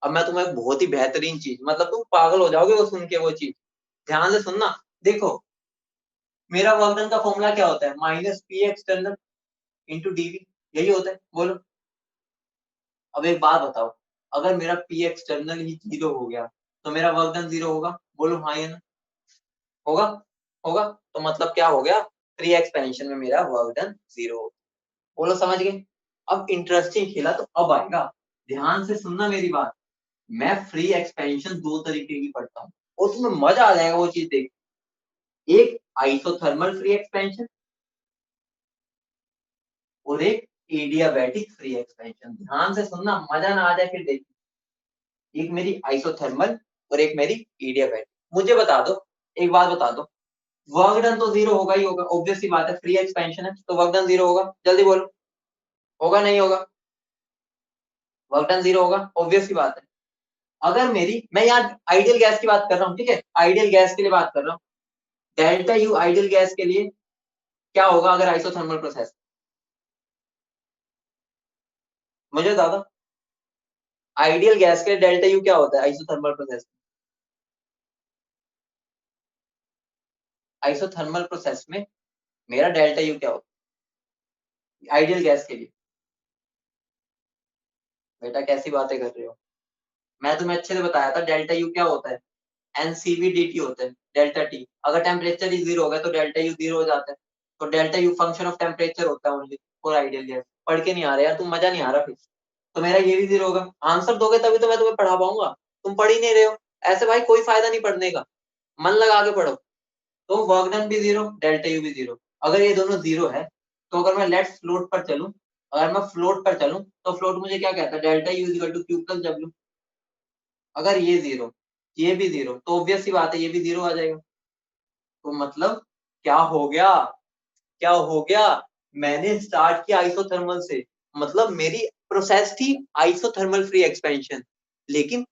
अब मैं तुम्हें बहुत ही बेहतरीन चीज, मतलब तुम पागल हो जाओगे वो सुन के, वो चीज ध्यान से सुनना। देखो, मेरा वर्क डन का फॉर्मूला क्या होता है, minus P external into DV. यही होता है, बोलो। अब एक बात बताओ, अगर मेरा पी एक्सटर्नल ही 0 हो गया तो मेरा वर्क डन 0 होगा, बोलो हाँ या ना? होगा, होगा। तो मतलब क्या हो गया, फ्री एक्सपेंशन में मेरा वर्क डन 0। बोलो समझ गए? अब इंटरेस्टिंग खेला तो अब आएगा, ध्यान से सुनना मेरी बात। मैं फ्री एक्सपेंशन दो तरीके की पढ़ता हूँ, उसमें मजा आ जाएगा वो चीज देख। एक आइसोथर्मल फ्री एक्सपेंशन और एक एडियाबैटिक फ्री एक्सपेंशन। ध्यान से सुनना, मजा ना आ जाए फिर देख। एक मेरी आइसोथर्मल और एक मेरी एडियाबैटिक। मुझे बता दो, एक बात बता दो, वर्क डन तो 0 होगा ही होगा, ऑब्वियस सी बात है, फ्री एक्सपेंशन है तो वर्क डन 0 होगा। जल्दी बोलो, होगा नहीं होगा? वर्क डन 0 होगा, ऑब्वियस सी बात है। अगर मेरी, मैं यहाँ आइडियल गैस की बात कर रहा हूँ, ठीक है, आइडियल गैस के लिए बात कर रहा हूँ। डेल्टा यू आइडियल गैस के लिए क्या होगा अगर आइसोथर्मल प्रोसेस? मुझे बता दो, आइडियल गैस के लिए डेल्टा यू क्या होता है आइसोथर्मल प्रोसेस? आइसोथर्मल प्रोसेस में मेरा डेल्टा यू क्या होता है आइडियल गैस के लिए? बेटा कैसी बातें कर रहे हो, मैं तुम्हें अच्छे से बताया था डेल्टा यू क्या होता है, एनसीवी होता है, डेल्टा टी। अगर टेम्परेचर ही 0 होगा तो डेल्टा यू 0 हो जाता है। तो delta U function of temperature होता है ओनली फॉर आइडियल गैस। पढ़ के नहीं आ रहा यार तुम, मजा नहीं आ रहा फिर। तो मेरा ये भी 0 होगा। आंसर दोगे तभी तो मैं तुम्हें पढ़ा पाऊंगा, तुम पढ़ ही नहीं रहे हो। ऐसे भाई कोई फायदा नहीं पढ़ने का, मन लगा के पढ़ो। तो वर्क डन भी 0, डेल्टा यू भी 0। अगर ये दोनों 0 है तो अगर मैं लेट्स फ्लोट पर चलूं, अगर मैं फ्लोट पर चलूं तो फ्लोट मुझे क्या कहता है, delta U equal to Q plus W. अगर ये 0, ये भी 0, तो ऑब्वियस सी बात है ये भी 0 आ जाएगा। तो मतलब क्या हो गया, क्या हो गया, मैंने स्टार्ट किया आइसोथर्मल से, मतलब मेरी प्रोसेस थी आइसोथर्मल फ्री एक्सपेंशन, लेकिन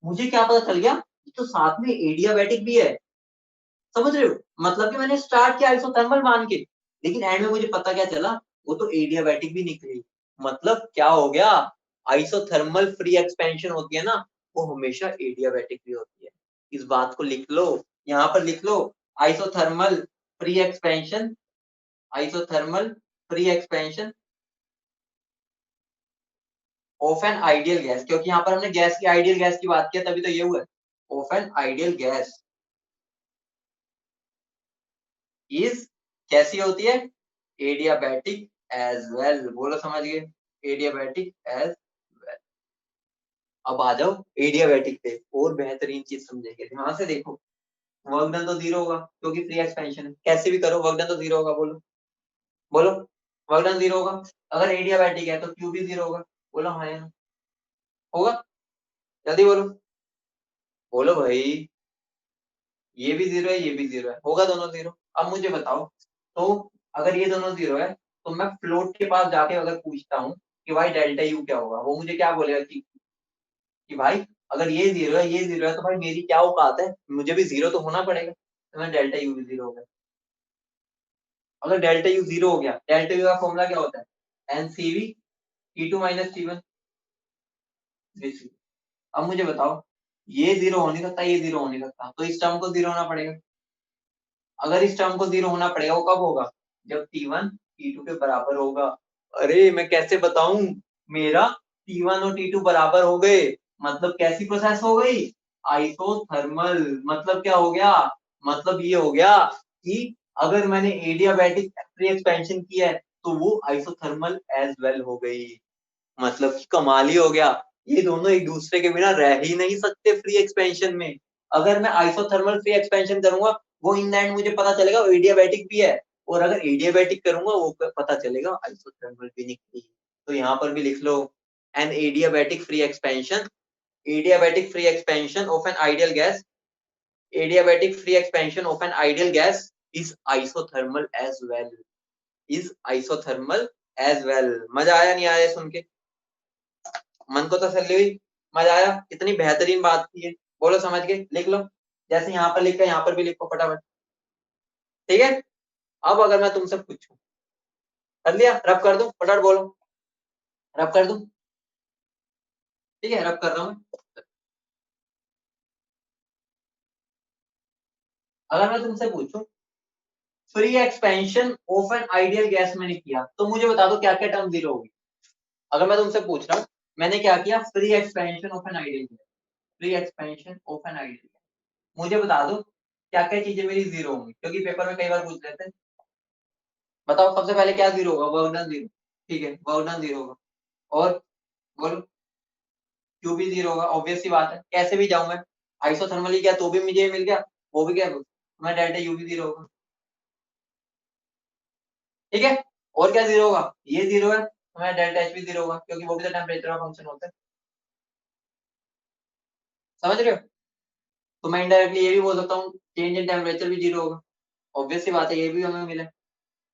मुझे क्या पता चल गया, तो साथ में एडियाबैटिक भी है। समझ रहे हो? मतलब कि मैंने स्टार्ट किया आइसोथर्मल मान के, लेकिन एंड में मुझे पता क्या चला, वो तो एडियाबैटिक भी निकली। मतलब क्या हो गया, आइसोथर्मल फ्री एक्सपेंशन होती है ना, वो हमेशा एडियाबैटिक भी होती है। इस बात को लिख लो, यहाँ पर लिख लो, isothermal free expansion, isothermal free expansion of an ideal gas, क्योंकि यहाँ पर हमने गैस की, आइडियल गैस की बात किया तभी तो ये हुआ है। Of an ideal gas is कैसी होती है, एडियाबैटिक एज वेल। बोलो समझ गए, एडियाबैटिक एज वेल। अब आ जाओ एडियाबैटिक पे, और बेहतरीन चीज समझेंगे, ध्यान से देखो। वर्क डन तो 0 होगा क्योंकि फ्री एक्सपेंशन है, कैसे भी करो वर्क डन तो 0 होगा। बोलो, बोलो, वर्क डन 0 होगा। अगर एडियाबैटिक है तो क्यू भी 0 होगा। बोलो हाँ या ना? होगा, जल्दी बोलो, बोलो भाई। ये भी 0 है, ये भी 0 है, होगा दोनों 0। अब मुझे बताओ, तो अगर ये दोनों 0 है तो मैं फ्लोट के पास जाके अगर पूछता हूँ कि भाई डेल्टा यू क्या होगा, वो मुझे क्या बोलेगा कि भाई अगर ये 0 है, ये 0 है, तो भाई मेरी क्या औकात है, मुझे भी 0 तो होना पड़ेगा। तो मैं डेल्टा यू भी 0 हो गया। अगर डेल्टा यू 0 हो गया, डेल्टा यू का फॉर्मूला क्या होता है, N C V T two minus T one. अब मुझे बताओ, ये 0 हो नहीं सकता, ये 0 हो नहीं सकता, तो इस टर्म को 0 होना पड़ेगा। अगर इस टर्म को 0 होना पड़ेगा, वो कब होगा, जब T1 T2 के बराबर होगा। अरे मैं कैसे बताऊं, मेरा T1 और T2 बराबर हो गए, मतलब कैसी प्रोसेस हो गई, आइसोथर्मल। मतलब क्या हो गया, मतलब ये हो गया कि अगर मैंने एडियाबैटिक फ्री एक्सपेंशन किया है तो वो आइसोथर्मल एज वेल हो गई। मतलब कि कमाल ही हो गया, ये दोनों एक दूसरे के बिना रह ही नहीं सकते फ्री एक्सपेंशन में। अगर मैं आइसोथर्मल फ्री एक्सपेंशन करूंगा, वो इन एंड मुझे पता चलेगा एडियाबैटिक भी है, और अगर एडियाबैटिक करूंगा वो पता चलेगा आइसोथर्मल भी निकली। तो यहाँ पर भी लिख लो, an adiabatic free expansion, adiabatic free expansion of an ideal gas, adiabatic free expansion of an ideal gas is isothermal as well, is isothermal as well. मजा आया नहीं आया सुन के? मन को तसल्ली हुई, मजा आया, इतनी बेहतरीन बात की है। बोलो समझ के, लिख लो, जैसे यहाँ पर लिखा है यहाँ पर भी लिखो फटाफट। ठीक है, अब अगर मैं तुमसे पूछूं, कर लिया, रब कर दूं, फटाफट बोलो, रब कर दूं? ठीक है, रब कर रहा हूँ। अगर मैं तुमसे पूछूं free expansion of an ideal gas मैंने किया, तो मुझे बता दो क्या क्या टर्म जीरो होगी। अगर मैं तुमसे पूछ रहा हूँ मैंने क्या किया, free expansion of an ideal gas, free expansion of an ideal gas, मुझे बता दो क्या क्या चीजें मेरी जीरो होंगी, क्योंकि पेपर में कई बार पूछ लेते हैं। बताओ सबसे पहले क्या जीरो होगा, वर्क डन जीरो, ठीक है वर्क डन जीरो होगा, और बोलो क्यू भी जीरो होगा, ऑब्वियस सी बात है, कैसे भी जाऊं मैं आइसोथर्मली क्या तो भी मुझे मिल गया, वो भी क्या मैं डेल्टा यू भी जीरो होगा, ठीक है। और क्या जीरो होगा, ये जीरो है तो मैं डेल्टा एच भी जीरो होगा, क्योंकि वो भी तो टेम्परेचर का फंक्शन होता है, समझ रहे हो। तो मैं इनडायरेक्टली ये भी बोल सकता हूँ चेंज इन टेम्परेचर भी जीरो होगा, ऑब्वियस सी बात है, ये भी हमें मिले।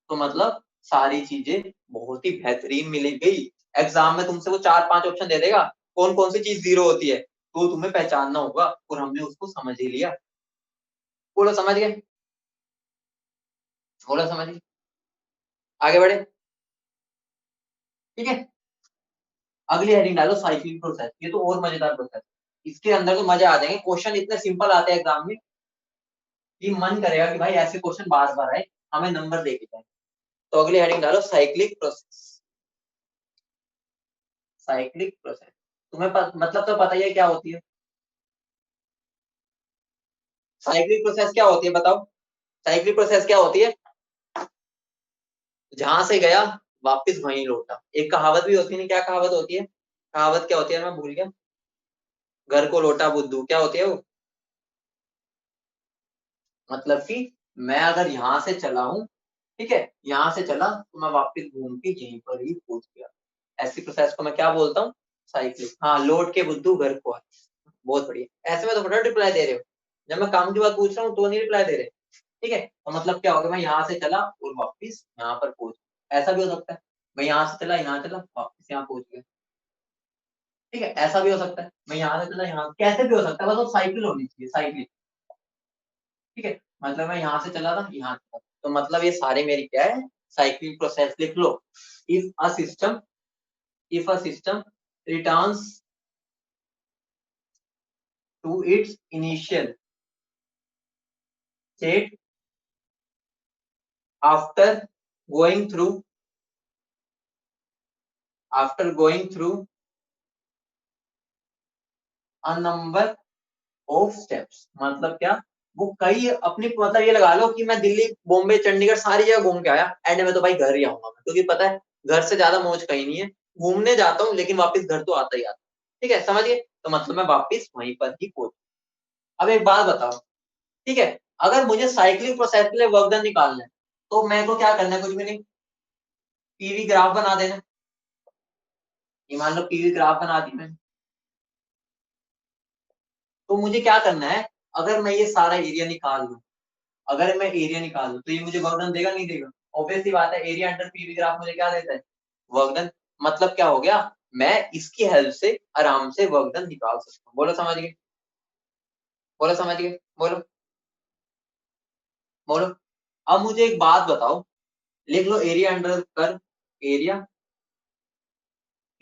तो मतलब सारी चीजें बहुत ही बेहतरीन मिल गई। एग्जाम में तुमसे वो 4-5 ऑप्शन दे देगा कौन कौन सी चीज जीरो होती है, तो तुम्हें पहचानना होगा, और हमने उसको समझ ही लिया। बोलो समझ गए, बोलो समझ गए, आगे बढ़े, ठीक है। अगली हेडिंग डालो साइक्लिंग प्रोसेस, ये तो और मजेदार प्रोसेस, इसके अंदर तो मजे आ जाएंगे, क्वेश्चन इतने सिंपल आते हैं एग्जाम में कि मन करेगा कि भाई ऐसे क्वेश्चन बार बार आए, हमें नंबर दे के जाए। तो अगली हेडिंग डालो साइक्लिक प्रोसेस, साइक्लिक प्रोसेस, तुम्हें मतलब तो पता ही है क्या होती है, साइक्लिक प्रोसेस क्या होती है बताओ, साइक्लिक प्रोसेस क्या होती है, जहां से गया वापस वहीं लौटा। एक कहावत भी होती है ना, क्या कहावत होती है, कहावत क्या होती है मैं भूल गया, घर को लौटा बुद्धू, क्या होती है वो, मतलब कि मैं अगर यहाँ से चला हूँ, ठीक है, यहाँ से चला तो मैं वापस घूम के यहीं पर ही पहुंच गया, ऐसी प्रोसेस को मैं क्या बोलता हूँ, साइक्लिक। हाँ लौट के बुद्धू घर को आए, बहुत बढ़िया, ऐसे में तो फटाफट रिप्लाई दे रहे हो, जब मैं काम की बात पूछ रहा हूँ तो नहीं रिप्लाई दे रहे, ठीक है। तो मतलब क्या होगा, मैं यहाँ से चला और वापिस यहाँ पर पहुंच, ऐसा भी हो सकता है, मैं यहाँ से चला यहाँ चला वापिस यहाँ पहुंच गया, ठीक है, ऐसा भी हो सकता है, मैं यहाँ से चला यहाँ, कैसे भी हो सकता है, बस वो साइकिल होनी चाहिए, साइकिल, ठीक है। मतलब मैं यहाँ से चला था यहाँ चला, तो मतलब ये सारे मेरी क्या है, साइक्लिक प्रोसेस लिख लो। If a system, if a system returns to its initial state after going through, after going through a number of steps, मतलब क्या, वो कई अपनी, मतलब ये लगा लो कि मैं दिल्ली बॉम्बे चंडीगढ़ सारी जगह घूम के आया, एंड में तो भाई घर ही आऊंगा मैं, क्योंकि पता है घर से ज्यादा मौज कहीं नहीं है, घूमने जाता हूँ लेकिन वापस घर तो आता ही आता, ठीक है समझिए। तो मतलब मैं वापस वहीं पर ही पहुंच। अब एक बात बताओ, ठीक है, अगर मुझे साइक्लिंग प्रोसेस के लिए वर्क डन निकालना है तो मेरे को क्या करना है, कुछ भी नहीं, पीवी ग्राफ बना देना, ये मान लो पीवी ग्राफ बना दी मैंने, तो मुझे क्या करना है, अगर मैं ये सारा एरिया निकाल लूं, अगर मैं एरिया निकाल दूं तो ये मुझे वर्क डन देगा नहीं देगा, ऑब्वियस सी बात है, एरिया अंडर पीवी ग्राफ मुझे क्या देता है, वर्क डन। मतलब क्या हो गया, मैं इसकी हेल्प से आराम से वर्क डन निकाल सकता हूँ, बोलो समझ गए, बोलो समझ गए, बोलो, बोलो। अब मुझे एक बात बताओ, लिख लो area under curve, area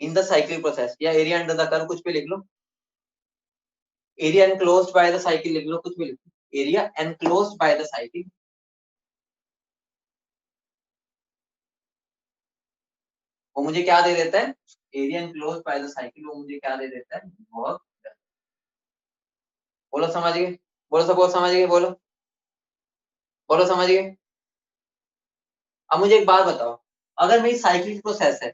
in the cyclic process, या एरिया अंडर द कर्व, कुछ भी लिख लो, area enclosed by the cycle लिख लो, कुछ भी लिख लो, area enclosed by the cycle, वो मुझे क्या दे देता है, area enclosed by the cycle, वो मुझे क्या दे देता है, वर्क। बोलो समझ गए, बोलो सब, बोलो समझ गए, बोलो, बोलो समझ गए। अब मुझे एक बात बताओ, अगर मेरी साइक्लिक प्रोसेस है,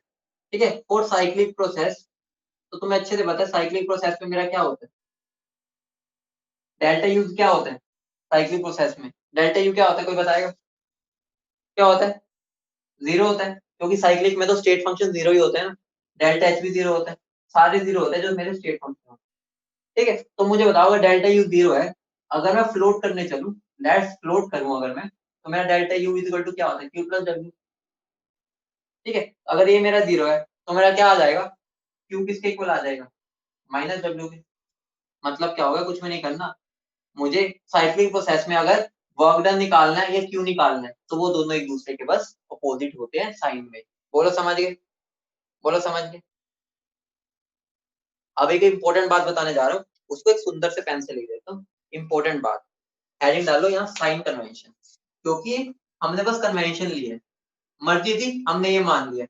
ठीक है, फॉर साइक्लिक प्रोसेस, तो तुम्हें अच्छे से पता है साइक्लिक प्रोसेस में मेरा क्या होता है, डेल्टा यू क्या होता है, साइक्लिक प्रोसेस में डेल्टा यू क्या होता है, कोई बताएगा क्या होता है, जीरो होता है, क्योंकि साइक्लिक में तो स्टेट फंक्शन जीरो ही होते हैं ना, डेल्टा एच भी जीरो होता है, सारे जीरो होते हैं जो मेरे स्टेट फंक्शन होते हैं, ठीक है। तो मुझे बताओ अगर डेल्टा यू जीरो है, अगर मैं फ्लोट करने चलूं, लेट्स फ्लोट करूं अगर मैं, तो मेरा डेल्टा यू इक्वल टू क्या होता है, क्यू प्लस डब्ल्यू, ठीक है। अगर ये मेरा जीरो है तो मेरा क्या आ जाएगा, क्यू किसके इक्वल आ जाएगा, माइनस डब्ल्यू के। मतलब क्या होगा, कुछ भी नहीं करना, मुझे साइक्लिंग प्रोसेस में अगर वर्क डन निकालना है या क्यू निकालना है, तो वो दोनों एक दूसरे के बस अपोजिट होते हैं साइन में, बोलो समझ गए, बोलो समझ गए। अब एक इंपॉर्टेंट बात बताने जा रहा हूँ, उसको एक सुंदर से पेन से लिख देता हूँ, इंपॉर्टेंट बात, हेडिंग डालो यहाँ साइन कन्वेंशन, क्योंकि हमने बस कन्वेंशन लिया है, मर्जी थी हमने ये मान लिया।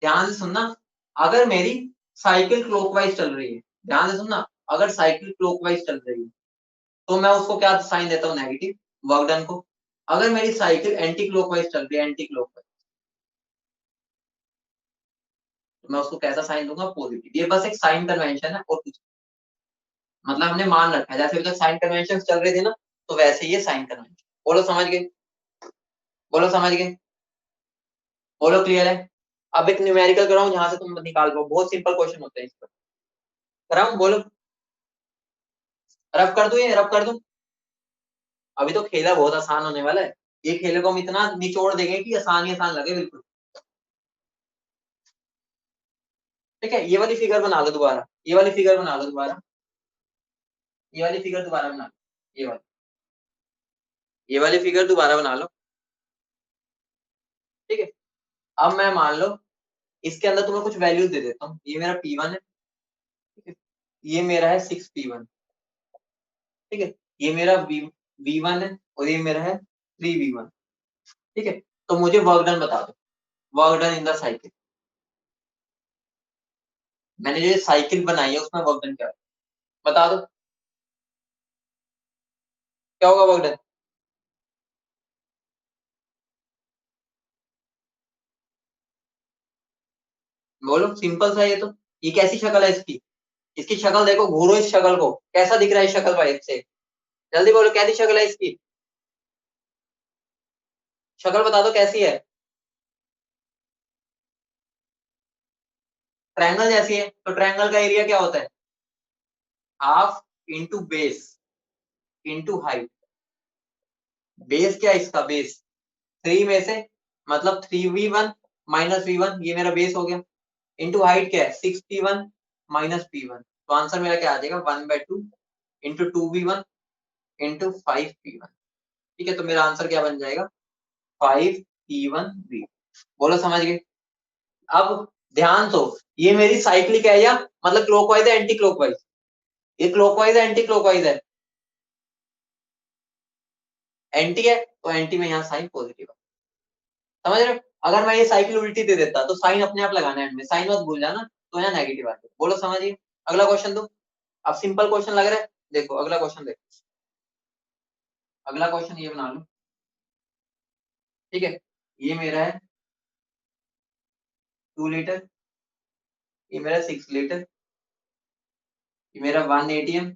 ध्यान से सुनना, अगर मेरी साइकिल क्लॉकवाइज चल रही है, ध्यान से सुनना, अगर साइकिल क्लॉकवाइज चल रही है तो मैं उसको क्या साइन देता हूँ, नेगेटिव, वर्क डन को। अगर मेरी साइकिल एंटी क्लॉकवाइज चल रही है, एंटी क्लॉकवाइज, तो मैं उसको कैसा साइन दूंगा, पॉजिटिव। ये बस एक साइन कन्वेंशन है और कुछ, मतलब हमने मान रखा है, जैसे अभी तक साइन कन्वेंशन चल रहे थे ना, तो वैसे ये साइन कन्वेंशन। बोलो समझ गए, बोलो समझ गए, बोलो क्लियर है। अब एक न्यूमेरिकल कराऊं जहां से तुम निकाल पाओ, बहुत सिंपल क्वेश्चन होते हैं इस पर, कराऊं, बोलो, रब कर दूं, ये रब कर दूं। अभी तो खेला बहुत आसान होने वाला है, ये खेले को हम इतना निचोड़ देंगे कि आसान ही आसान लगे बिल्कुल। ठीक है, ये वाली फिगर बना लो दोबारा, ये वाली फिगर बना लो दोबारा, ये वाली फिगर दोबारा बना लो, ये वाली फिगर दोबारा बना लो। ठीक है, अब मैं मान लो इसके अंदर तुम्हें कुछ वैल्यूज दे देता हूँ, ये मेरा P1 है, ठीक है, ये मेरा है 6P1, ठीक है, ये मेरा V1 है और ये मेरा है 3V1। ठीक है, तो मुझे वर्क डन बता दो, work done in the cycle. मैंने जो साइकिल बनाई है उसमें वर्क डन क्या है, बता दो, क्या होगा वर्क डन। बोलो, सिंपल सा ये तो, ये कैसी शक्ल है इसकी, इसकी शक्ल देखो, घूरो इस शक्ल को, कैसा दिख रहा है शक्ल भाई से, जल्दी बोलो कैसी शक्ल है इसकी, शक्ल बता दो कैसी है। ट्रायंगल जैसी है, तो ट्रायंगल का एरिया क्या होता है, half into base into height. Base क्या है इसका, बेस 3 में से, मतलब 3V1 माइनस V1, ये मेरा बेस हो गया, इंटू हाइट क्या है 6P1 माइनस P1, तो आंसर मेरा क्या आ जाएगा 1/2 इंटू 2V1 इंटू 5P1। ठीक है, तो मेरा आंसर क्या बन जाएगा 5P1V। बोलो समझ गए। अब ध्यान दो, ये मेरी साइक्लिक है या मतलब क्लॉकवाइज है एंटी क्लॉकवाइज, ये क्लॉकवाइज है एंटी क्लॉकवाइज है, एंटी है, तो एंटी में यहाँ साइन पॉजिटिव है, समझ रहे हो। अगर मैं ये साइकिल उल्टी दे देता तो साइन अपने आप लगाना है एंड में, साइन मत भूल जाना, तो यहाँ नेगेटिव आ जाए। बोलो समझिए, अगला क्वेश्चन दो। अब सिंपल क्वेश्चन लग रहा है, देखो अगला क्वेश्चन देखो, अगला क्वेश्चन ये बना लो। ठीक है, ये मेरा है 2 लीटर, ये मेरा 6 लीटर, ये मेरा 1 ATM,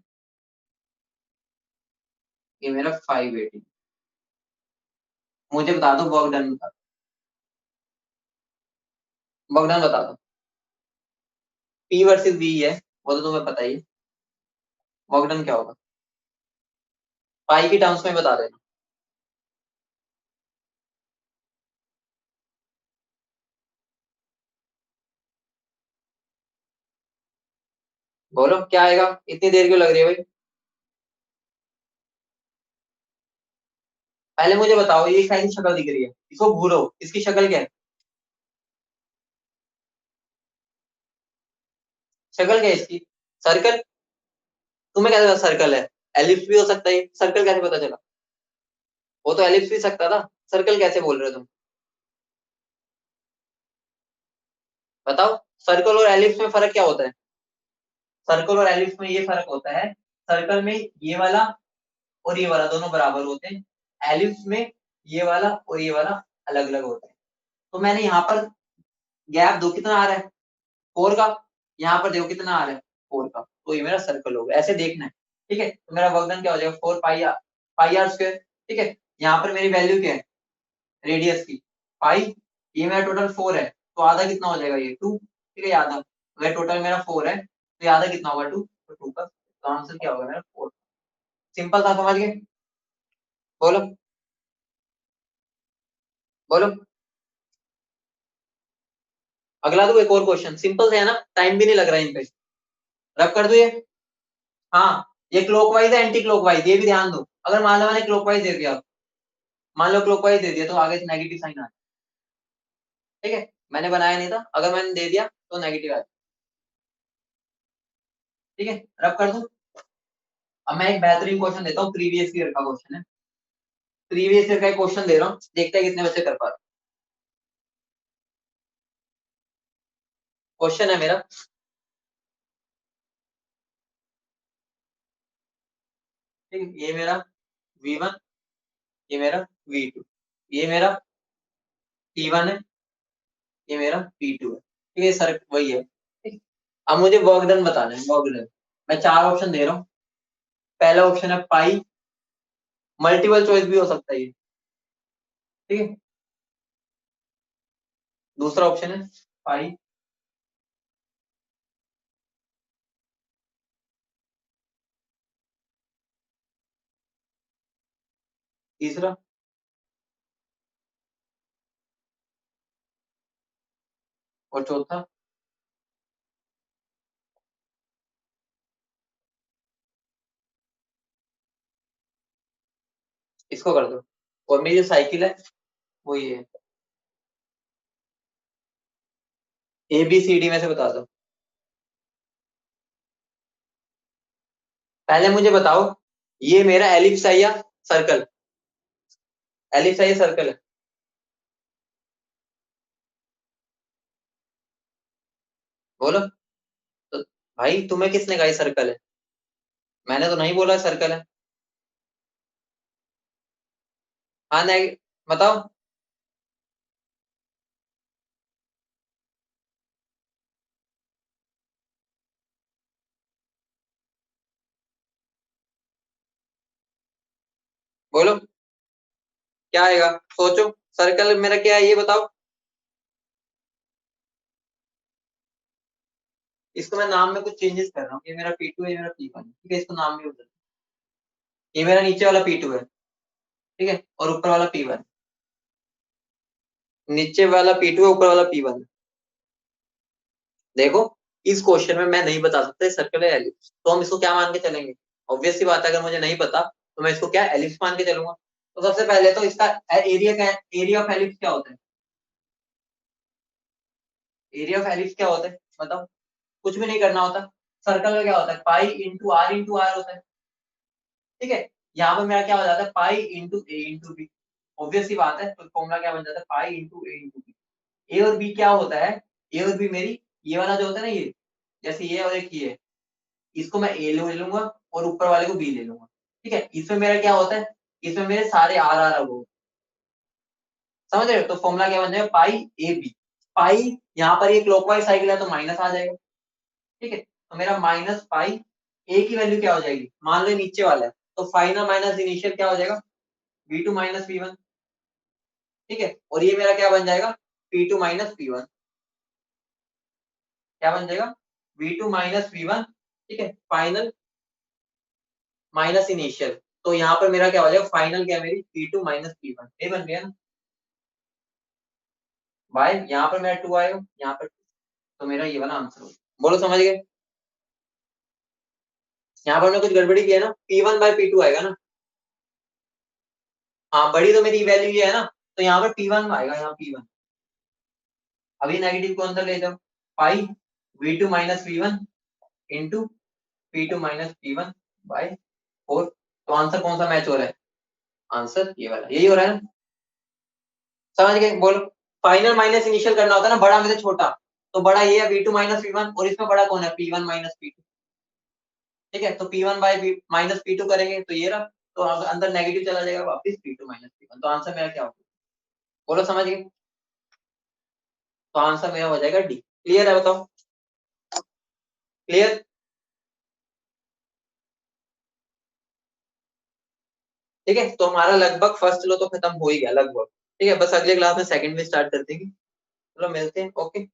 ये मेरा 5 ATM। मुझे बता दो वर्क डन, बता दो वर्क डन बता दो। P वर्सेस V है, वो तो तुम्हें पता ही है, वर्क डन क्या होगा, पाई की टर्म्स में बता देना। बोलो क्या आएगा, इतनी देर क्यों लग रही है भाई, पहले मुझे बताओ ये कैसी शक्ल दिख रही है, इसको भूलो, इसकी शक्ल क्या है, शक्ल क्या है इसकी, सर्कल। तुम्हें कैसे पता सर्कल है, एलिप्स भी हो सकता है, सर्कल कैसे पता चला, वो तो एलिप्स भी सकता था, सर्कल कैसे बोल रहे हो तुम, बताओ। सर्कल और एलिप्स में फर्क क्या होता है, सर्कल और एलिप्स में ये फर्क होता है, सर्कल में ये वाला और ये वाला दोनों बराबर होते हैं, एलिप्स में ये वाला और ये वाला अलग अलग होते हैं। तो मैंने यहाँ पर गैप दो, कितना आ रहा है 4 का, यहाँ पर देखो कितना आ रहा है 4 का, तो ये मेरा सर्कल होगा, ऐसे देखना है। ठीक है, तो मेरा वर्क डन क्या हो जाएगा 4 पाई आर स्क्वायर। ठीक है, यहाँ पर मेरी वैल्यू क्या है, रेडियस की पाई, ये मेरा टोटल 4 है, तो आधा कितना हो जाएगा, ये 2। ठीक है, आधा, अगर टोटल मेरा 4 है तो ये आधा कितना होगा 2, तो 2 का, तो आंसर क्या होगा मेरा 4। सिंपल था, समझ गए। बोलो, बोलो, अगला तो एक और क्वेश्चन, सिंपल से है ना, टाइम भी नहीं लग रहा है इन पे, रब कर दो ये। हाँ, ये क्लॉकवाइज है एंटी क्लॉकवाइज, ये भी ध्यान दो, अगर मान लो मैंने क्लॉकवाइज दे दिया, मान लो क्लॉकवाइज दे दिया तो आगे से नेगेटिव साइन आ, ठीक है, मैंने बनाया नहीं था, अगर मैंने दे दिया तो नेगेटिव आ, ठीक है, रब कर दूं। अब मैं एक बेहतरीन क्वेश्चन देता हूँ, प्रीवियस ईयर का क्वेश्चन है, प्रीवियस ईयर का क्वेश्चन दे रहा हूँ, देखते हैं कितने बच्चे कर पा रहे। क्वेश्चन है मेरा, ठीक है, ये मेरा V1, ये मेरा V2, ये मेरा P1 है, ये मेरा P2 है, ठीक है, सर वही है, ठीक। अब मुझे वर्क डन बताना है, वर्क डन। मैं 4 ऑप्शन दे रहा हूँ। पहला ऑप्शन है पाई, मल्टीपल चॉइस भी हो सकता है ये, ठीक है। दूसरा ऑप्शन है पाई, तीसरा, और चौथा। इसको कर दो, और मेरी जो साइकिल है वो ये है, ABCD में से बता दो। पहले मुझे बताओ, ये मेरा एलिप्स है या सर्कल? एलिप्स है या सर्कल है? बोलो। तो भाई तुम्हें किसने कहा ये सर्कल है? मैंने तो नहीं बोला सर्कल है। हाँ नहीं, बताओ। बोलो क्या आएगा, सोचो। सर्कल मेरा क्या है ये बताओ। इसको मैं नाम में कुछ चेंजेस कर रहा हूँ, ये मेरा P2 है, ये मेरा P1 है, ठीक है, इसको नाम भी बदल। ये मेरा नीचे वाला P2 है, ठीक है, और ऊपर वाला P1। नीचे वाला P2 है, ऊपर वाला P1। देखो, इस क्वेश्चन में मैं नहीं बता सकता सर्कल है एलिप्स, तो हम इसको क्या मान के चलेंगे? ऑब्वियस सी बात है, अगर मुझे नहीं पता तो मैं इसको क्या एलिप्स मान के चलूंगा। तो सबसे पहले तो इसका एरिया क्या है, एरिया ऑफ एलिप्स क्या होता है? एरिया ऑफ एलिप्स क्या होता है बताओ। कुछ भी नहीं करना होता। सर्कल का क्या होता है, पाई इंटू आर होता है, ठीक है। यहाँ पर मेरा क्या हो जाता है, पाई इंटू ए इंटू बी। ऑब्वियस सी बात है, तो फॉर्मूला क्या बन जाता है, पाई इंटू ए इंटू बी। ए और बी क्या होता है, ए और बी मेरी, ये वाला जो होता है ना, ये जैसे ये और एक ये, इसको मैं ए ले लूंगा और ऊपर वाले को बी ले लूंगा, ठीक है। इसमें मेरा क्या होता है, इसमें मेरे सारे आर आर अब समझ रहे हो, तो फॉर्मूला क्या बन जाएगा, पाई ए बी। पाई यहाँ पर ये क्लॉकवाइज साइकिल है तो माइनस आ जाएगा, ठीक है। तो मेरा माइनस पाई, ए की वैल्यू क्या हो जाएगी, मान लो नीचे वाला है, तो फाइनल माइनस इनिशियल क्या हो जाएगा, V2 माइनस V1, ठीक है। और ये मेरा क्या बन जाएगा, P2 माइनस P1, क्या बन जाएगा, V2 माइनस V1, ठीक है, फाइनल माइनस इनिशियल। तो यहाँ पर मेरा क्या हो जाएगा, फाइनल क्या है मेरी, P2 माइनस P1, ये बन गया ना भाई। यहाँ पर मेरा 2 आएगा, यहाँ पर 2, तो मेरा ये वाला आंसर होगा। बोलो समझ गए? यहाँ पर मैं कुछ गड़बड़ी किया ना, P1 बाय P2 आएगा ना। हाँ, बड़ी तो मेरी वैल्यू ये है ना, तो यहाँ पर P1 आएगा, यहाँ P1। अभी नेगेटिव को अंदर ले जाओ, pi V2 minus V1 into P2 minus P1 by 4। तो आंसर कौन सा मैच हो रहा है, आंसर ये वाला, यही हो रहा है ना। समझ गए? बोलो। फाइनल माइनस इनिशियल करना होता है ना, बड़ा में से छोटा। तो बड़ा ये है V2 माइनस V1, और इसमें बड़ा कौन है, P1 माइनस P2, ठीक है। तो P1 बाय माइनस P2 करेंगे तो ये रहा, तो अंदर नेगेटिव चला जाएगा वापस, P2 माइनस P1, तो आंसर मेरा क्या होगा, बोलो समझ गए? तो आंसर मेरा हो जाएगा डी। क्लियर है, बताओ। क्लियर? ठीक है, तो हमारा लगभग फर्स्ट लो तो खत्म हो ही गया लगभग, ठीक है। बस अगले क्लास में सेकंड में स्टार्ट कर देंगे। चलो मिलते हैं, ओके।